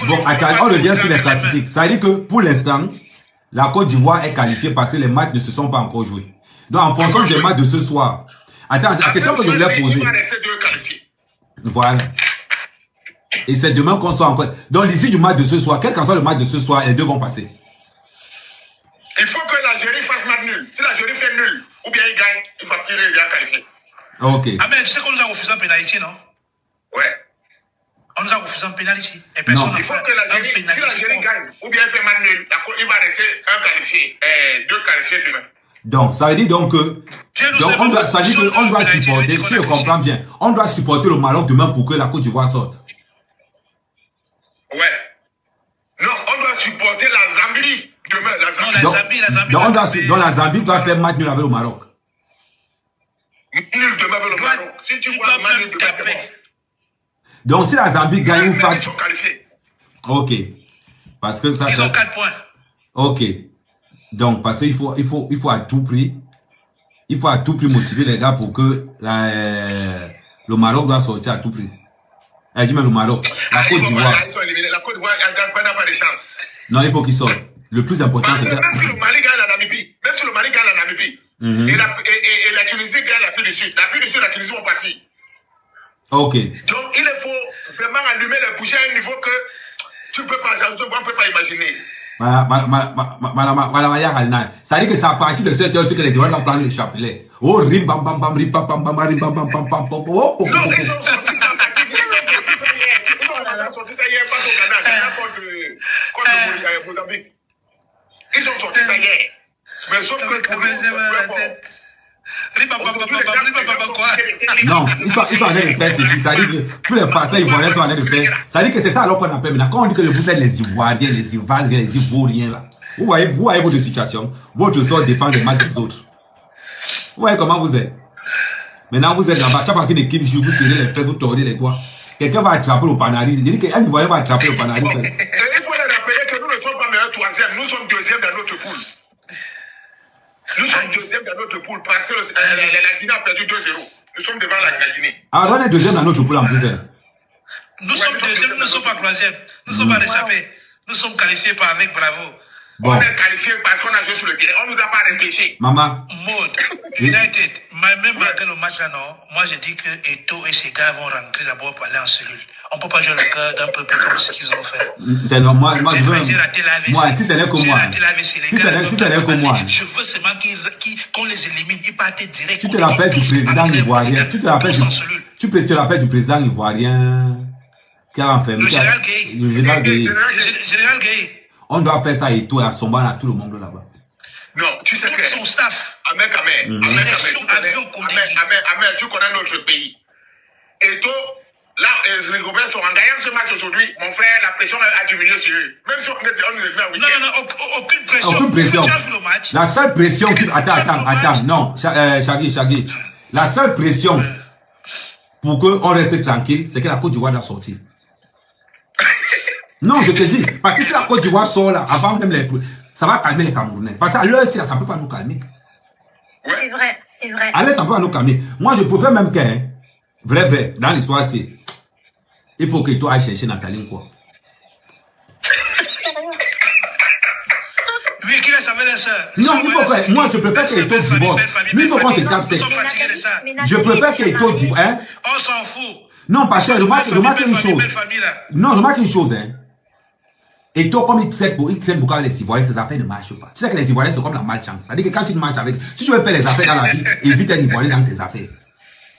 bon, attends, on revient sur les statistiques. Ça veut dire que pour l'instant, la Côte d'Ivoire est qualifiée parce que les matchs ne se sont pas encore joués. Donc, en fonction des matchs de ce soir. Attends, la question que je voulais poser. Voilà. Et c'est demain qu'on soit encore. Donc, l'issue du match de ce soir, quel qu'en soit le match de ce soir, les deux vont passer. Il faut que l'Algérie fasse match nul. Si l'Algérie fait nul, ou bien il gagne, il va plus les qualifier. Ok. Ah, mais tu sais qu'on nous a refusé un pénalité, non? Ouais. On nous a refusé un pénalité. Non. Il faut que l'Algérie, si l'Algérie gagne, ou bien elle fait match nul, il va rester un qualifié, deux qualifiés demain. Donc, ça veut dire donc que, on doit supporter, si je comprends bien, on doit supporter le Maroc demain pour que la Côte d'Ivoire sorte. Ouais. Non, on doit supporter la Zambie demain. La Zambie. Donc la Zambie doit faire match nul avec le Maroc. Nul demain avec le Maroc. Si tu vois le match nul demain, c'est bon. Donc si la Zambie gagne ou pas. Ils sont qualifiés. Ok. Parce que ça. Ils ont 4 points. Ok. Donc, parce qu'il faut à tout prix, motiver les gars pour que le Maroc doit sortir à tout prix. Eh, dis-moi le Maroc, la Côte d'Ivoire. Ils sont éliminés. La Côte d'Ivoire n'a pas de chance. Non, il faut qu'ils sortent. Le plus important, c'est que... Même si le Mali gagne la Namibie, et la Tunisie gagne l'Afrique du Sud, la Tunisie vont partir. Ok. Donc, il faut vraiment allumer les bougies à un niveau que on ne peut pas imaginer. Ça dit que c'est à partir de cette heure que les Ivoiriens vont prendre le chapelet. Oh, rim bam bam bam, rim bam bam bam, rim bam bam bam bam. Oh, non, ils ont sorti ça hier. Ils ont sorti ça hier, pas au Ghana, contre Mozambique. Ils ont sorti ça hier. Mais sauf que non, ils sont en train de faire ceci. Ça dit que tous les passants ivoiriens sont en train de faire. Ça dit que c'est ça alors qu'on appelle maintenant. Quand on dit que vous êtes les Ivoiriens, les Ivoiriens là. Vous voyez votre situation. Votre sort dépend des matchs des autres. Vous voyez comment vous êtes. Maintenant vous êtes là-bas. Chaque fois qu'une équipe joue, vous serrez les fesses, vous tordez les doigts. Quelqu'un va attraper le panaris. Il dit qu'un Ivoirien va attraper le panaris. Il faut les rappeler que nous ne sommes pas meilleurs troisième. Nous sommes deuxième dans notre poule. Nous sommes deuxième dans notre poule parce que la Guinée a perdu 2-0. Nous sommes devant la Guinée. Alors on est deuxième dans notre poule en plus. Nous sommes deuxième, nous ne sommes pas troisième. Nous ne sommes pas réchappés. Nous sommes qualifiés avec bravo. Bon. On est qualifiés parce qu'on a joué sur le terrain. On ne nous a pas réfléchi. Maman. Mode. United. Même malgré le match là, non. Moi, je dis que Eto'o et ses gars vont rentrer d'abord pour aller en cellule. On ne peut pas jouer le cœur d'un peuple comme ce qu'ils ont fait. Non, moi, je veux. Moi, si ce n'est que moi. Si ce n'est que moi. Je veux seulement qu'on les élimine. Ils partent direct. Tu te rappelles du président ivoirien. Tu te rappelles du président ivoirien qui a enfermé. Le général Gueye. Le général Gueye. Général Gueye. On doit faire ça et tout, à Somban, à tout le monde là-bas. Non, tu sais que... Son staff. Ahmed, tu connais notre pays. Et toi, Là, les Gobelins sont en gagnant ce match aujourd'hui. Mon frère, la pression a diminué sur eux. Même si on est en week-end. Non, aucune pression. Aucune pression. Tu as vu le match? La seule pression qui... Attends. Non, Shaggy. La seule pression pour qu'on reste tranquille, c'est que la Côte d'Ivoire doit sortir. Non, je te dis, parce que si la Côte d'Ivoire sort là, avant même les... Ça va calmer les Camerounais. Parce qu'à l'heure, ça ne peut pas nous calmer. C'est vrai. À l'heure, ça ne peut pas nous calmer. Moi, je préfère même qu'un vrai, dans l'histoire, c'est... Il faut que toi ailles chercher Nathalie, quoi. Oui, qui laisse avec les sœurs. Non, il faut faire... Moi, je préfère que Eto divorce. Mais il faut qu'on se capte. Je préfère que Eto divorce. Hein? On s'en fout. Non, parce que remarque une chose. Non, remarque une chose, hein. Eto, comme il traite beaucoup avec les Ivoiriens, ses affaires ne marchent pas. Tu sais que les Ivoiriens, c'est comme la malchance. C'est-à-dire que quand tu marches avec... Si tu veux faire les affaires dans la vie, évite un Ivoirien dans tes affaires.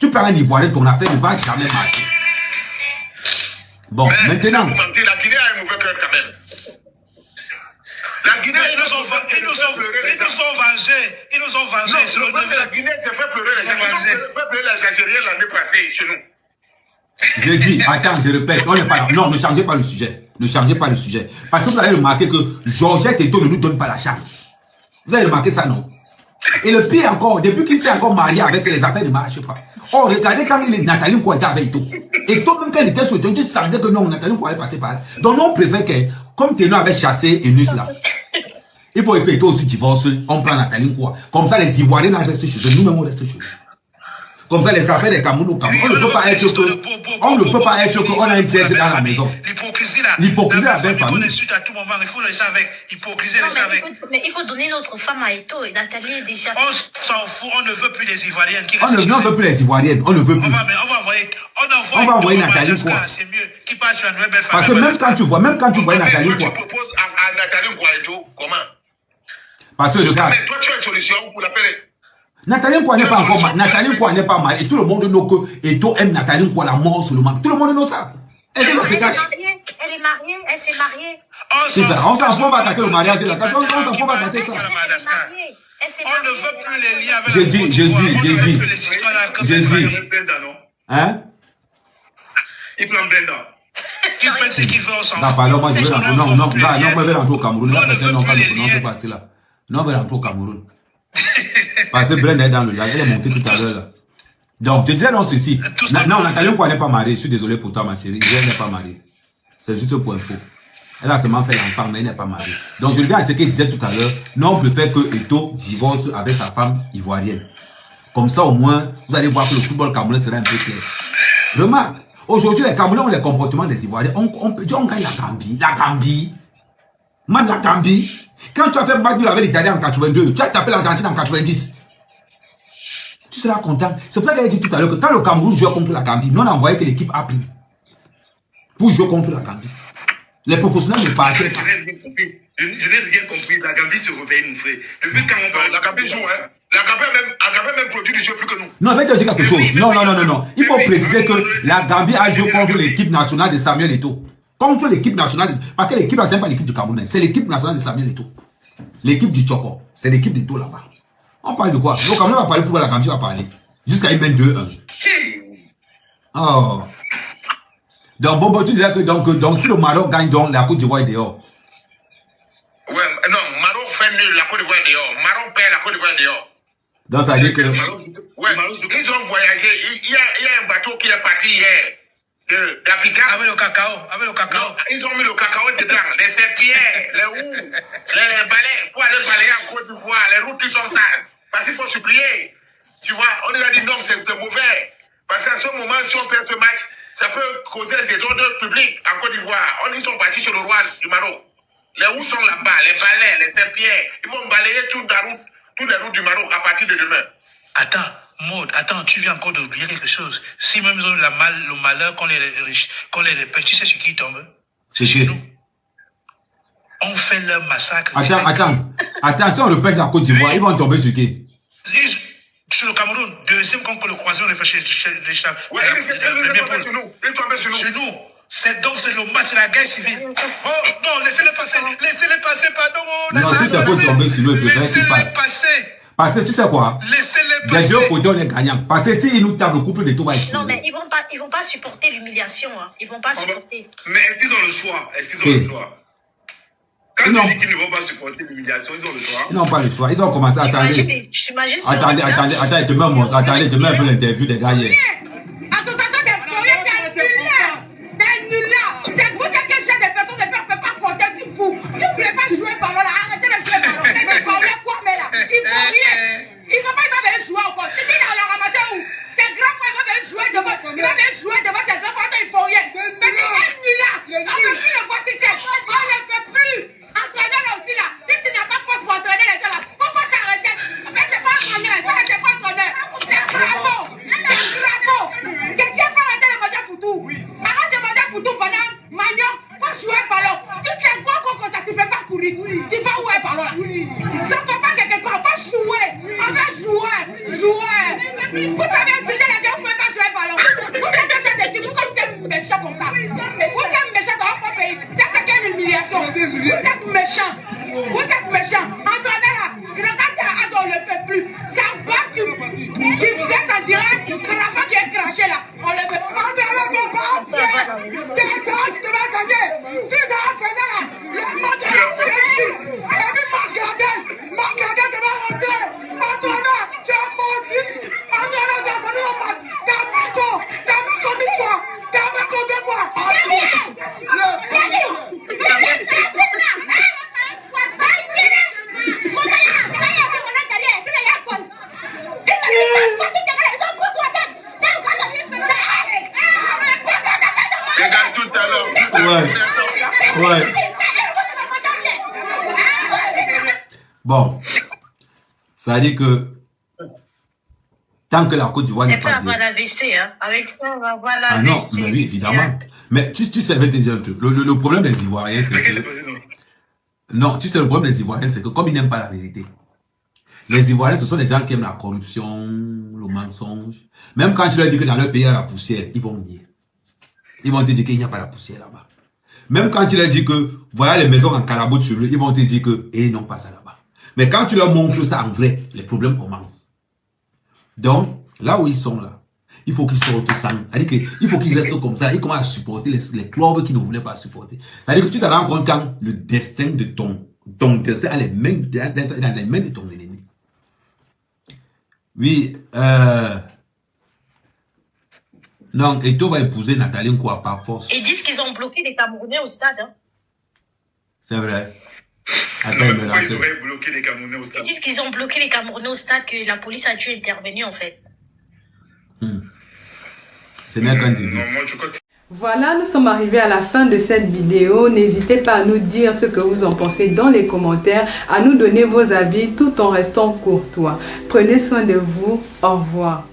Tu prends un Ivoirien, ton affaire ne va jamais marcher. Bon, mais maintenant... La Guinée a un mauvais cœur quand même. La Guinée, ils nous ont vengés. C'est le neveu. La Guinée s'est fait pleurer les Algériens l'année passée chez nous. Je dis, attends, je répète, on n'est pas là. Non, ne changez pas le sujet. Ne changez pas le sujet. Parce que vous avez remarqué que Georgette Eto ne nous donne pas la chance. Vous avez remarqué ça, non? Et le pire encore, depuis qu'il s'est encore marié avec les affaires ne marchent pas. Oh, regardez quand Nathalie Nkoy était avec Eto. Eto, même quand il était sur Eto, tu sentais que non, Nathalie Nkoy allait passer par là. Donc, on préfère que, comme Teno avait chassé Enus là, il faut que Eto aussi divorce, on prend Nathalie Nkoy. Comme ça, les Ivoiriens restent chez eux, nous-mêmes on reste chez eux. Comme ça, les affaires des Cameroun au Cameroun, on ne peut pas être qu'on a un siège dans la maison. L'hypocrisie là. L'hypocrisie avec famille. On insulte à tout moment, il faut laisser avec. Hypocrisie, laisser avec. Mais il faut donner notre femme à Eto et Nathalie est déjà... On s'en fout, on ne veut plus les Ivoiriennes. On ne veut plus les Ivoiriennes, on ne veut plus. On va envoyer Nathalie quoi. C'est mieux. Qui parle sur une nouvelle belle femme. Parce que même quand tu vois Nathalie quoi. Tu proposes à Nathalie quoi et tout, comment? Parce que regarde. Mais toi, tu as une solution pour la faire. Nathalie Nkoy n'est pas encore mal. Nathalie Nkoy n'est pas mal. Et tout le monde knows que Eto aime Nathalie Nkoy la mort sur le mal. Tout le monde knows ça. Elle est mariée, elle s'est mariée. C'est ça. On s'en fout, on va attaquer le mariage là. On s'en fout, on va attaquer ça. On ne veut plus les liens avec J'ai dit. Hein? Il prend Brenda. Qui pense ce qu'il veut, on s'en fout. Non, pardon, moi je vais rentrer. Non, je vais rentrer au Cameroun. Non, c'est pas là. Non, je vais rentrer au Cameroun. Parce que Brenda est dans le lac, elle est montée tout à l'heure là. Donc, je disais non ceci. Non, Nathalie Nkoy n'est pas mariée. Je suis désolé pour toi, ma chérie. Elle n'est pas mariée. C'est juste un point faux. Elle a seulement fait l'enfant, mais elle n'est pas mariée. Donc, je reviens à ce qu'elle disait tout à l'heure. Non, on préfère que Eto divorce avec sa femme ivoirienne. Comme ça, au moins, vous allez voir que le football camerounais sera un peu clair. Remarque, aujourd'hui, les Camerounais ont les comportements des Ivoiriens. On gagne la Gambie. La Gambie. Man, la Gambie. Quand tu as fait match avec l'Italie en 82, tu as tapé l'Argentine en 90. Tu seras content. C'est pour ça qu'elle a dit tout à l'heure que quand le Cameroun jouait contre la Gambie, nous on a envoyé que l'équipe a pris pour jouer contre la Gambie. Les professionnels ne partaient pas. Je n'ai rien compris. La Gambie se réveille, mon frère. Depuis quand on parle, la Gambie joue, hein. La Gambie même produit du jeu plus que nous. Non, je vais te dire quelque chose. Non. Il faut préciser que la Gambie a joué contre l'équipe nationale de Samuel Eto'o. Contre l'équipe nationale, parce que l'équipe, c'est pas l'équipe du Cameroun, c'est l'équipe nationale de Samuel Eto'o. L'équipe du Tchoko, c'est l'équipe d'Eto'o là-bas. On parle de quoi? Le Cameroun va parler pour la Gambie va parler. Jusqu'à une 2-1. Oh. Donc, bon, tu disais que donc, si le Maroc gagne, donc la Côte d'Ivoire est dehors. Ouais, non, Maroc fait nul, la Côte d'Ivoire est dehors. Maroc perd, la Côte d'Ivoire est dehors. Donc, ça veut dire que. Ouais, ils ont voyagé. Il y a un bateau qui est parti hier. d'Abidjan. Avec le cacao, Non, ils ont mis le cacao dedans, les serpillères, les roues, les balais, pour aller balayer en Côte d'Ivoire, les routes qui sont sales. Parce qu'il faut supplier. Tu vois, on nous a dit non, c'est mauvais. Parce qu'à ce moment, si on perd ce match, ça peut causer des ordres publics en Côte d'Ivoire. Ils sont partis sur le roi du Maroc. Les roues sont là-bas, les balais, les serpillères. Ils vont balayer toutes les routes du Maroc à partir de demain. Attends, Maud, tu viens encore d'oublier quelque chose. Si même ils ont le malheur qu'on les répète, tu sais sur qui ils tombent? C'est chez nous. On fait leur massacre. Attends, si on repêche la Côte d'Ivoire, ils vont tomber sur qui? Sur le Cameroun, deuxième contre le croisé, on repêche les chefs. Oui, mais c'est sur nous. Ils tombent sur nous. Sur nous. C'est le match, c'est la guerre civile. Oh, non, laissez-les passer, pardon. Non, si ça peut tomber sur nous, ils peuvent laissez-les passer. Parce que tu sais quoi? Laissez-les Des deux passer. côtés, on est gagnant. Parce que s'ils nous tapent, le couple de tout va exploser. Non, mais ils vont pas supporter l'humiliation. Hein. Ils vont pas supporter. Mais est-ce qu'ils ont le choix? Est-ce qu'ils ont Oui. le choix? Quand Non. tu dis qu'ils ne vont pas supporter l'humiliation, ils ont le choix. Ils n'ont pas le choix. Ils ont commencé à attendre. J'imagine sur Attendez, le attendez, plan. attendez, te mets un monstre. Attendez, te mets un peu l'interview des gars hier. Association des foyers, des nullards. C'est vous quel genre de personnes ne peuvent pas compter sur vous. Si vous ne voulez pas jouer ballon là, arrêtez de jouer ballon. Mais parlez quoi, mais là, il faut rien. Il va venir jouer encore. C'est dit, il a ramassé où? Ses grands frères vont venir jouer devant. Il va venir jouer devant ses grands frères, il faut rien. Mais c'est un nulard. On ne peut plus le voir si c'est. On ne le fait plus. Entraînez là aussi là. Si tu n'as pas force pour entraîner les gens là, faut pas t'arrêter. Mais c'est pas entraîner. Ça, c'est pas entraîner. C'est bravo. C'est bravo. Qu'est-ce qu'il y a pas arrêter de manger foutu? Arrête de manger foutu pendant Magnon. Faut jouer ballon. Tu sais quoi qu'on ça, tu peux pas courir. Tu vas où est ballon là? Ça ne peut pas quelque part. Faut jouer. On va jouer. Jouer. Vous savez, utiliser les gens, vous ne pouvez pas jouer ballon. Vous êtes des gens de type, vous êtes méchants comme ça. Vous êtes méchants dans votre pays. C'est ça qui est l'humiliation. Vous êtes méchants. Vous êtes méchants. Entraînez là. Regardez à Ado, on ne le fait plus. Ça bat du geste en direct. Cravate qui est craché là. On le fait plus. C'est ça qui devait gagner. Si ça a fait là, le match est déçu. Et puis Marc-Gardin devait rentrer. Antoine, tu as menti. Antoine, tu as volé au match. T'as mis combien de fois? T'as mis combien de fois? Regarde tout à l'heure. Ouais. Bon. Ça veut dire que tant que la Côte d'Ivoire n'est Elle peut pas avoir l'AVC, hein. Avec ça, on va avoir Ah l'AVC. non, mais oui, évidemment. Mais tu sais, je vais te dire un truc. Le problème des Ivoiriens, c'est que... Non, tu sais, le problème des Ivoiriens, c'est que comme ils n'aiment pas la vérité, les Ivoiriens, ce sont des gens qui aiment la corruption, le mensonge. Même quand tu leur dis que dans leur pays, il y a la poussière, ils vont nier. Ils vont te dire qu'il n'y a pas la poussière là-bas. Même quand tu leur dis que voilà les maisons en carabout sur eux, ils vont te dire que ils n'ont pas ça là-bas. Mais quand tu leur montres ça en vrai, les problèmes commencent. Donc, là où ils sont là, il faut qu'ils sortent ça. C'est-à-dire qu'il faut qu'ils restent comme ça. Ils commencent à supporter les clubs qui ne voulaient pas supporter. C'est-à-dire que tu te rends compte quand le destin de ton destin dans les mains de ton ennemi. Oui, non, Eto'o va épouser Nathalie Nkoa par force. Ils disent qu'ils ont bloqué les Camerounais au stade. Hein. C'est vrai. Attends, Pourquoi ils auraient bloqué les Camerounais au Ils stade? disent qu'ils ont bloqué les Camerounais au stade, que la police a dû intervenir en fait. Ce n'est qu'un début. Non, moi je crois que Voilà, nous sommes arrivés à la fin de cette vidéo. N'hésitez pas à nous dire ce que vous en pensez dans les commentaires, à nous donner vos avis tout en restant courtois. Prenez soin de vous. Au revoir.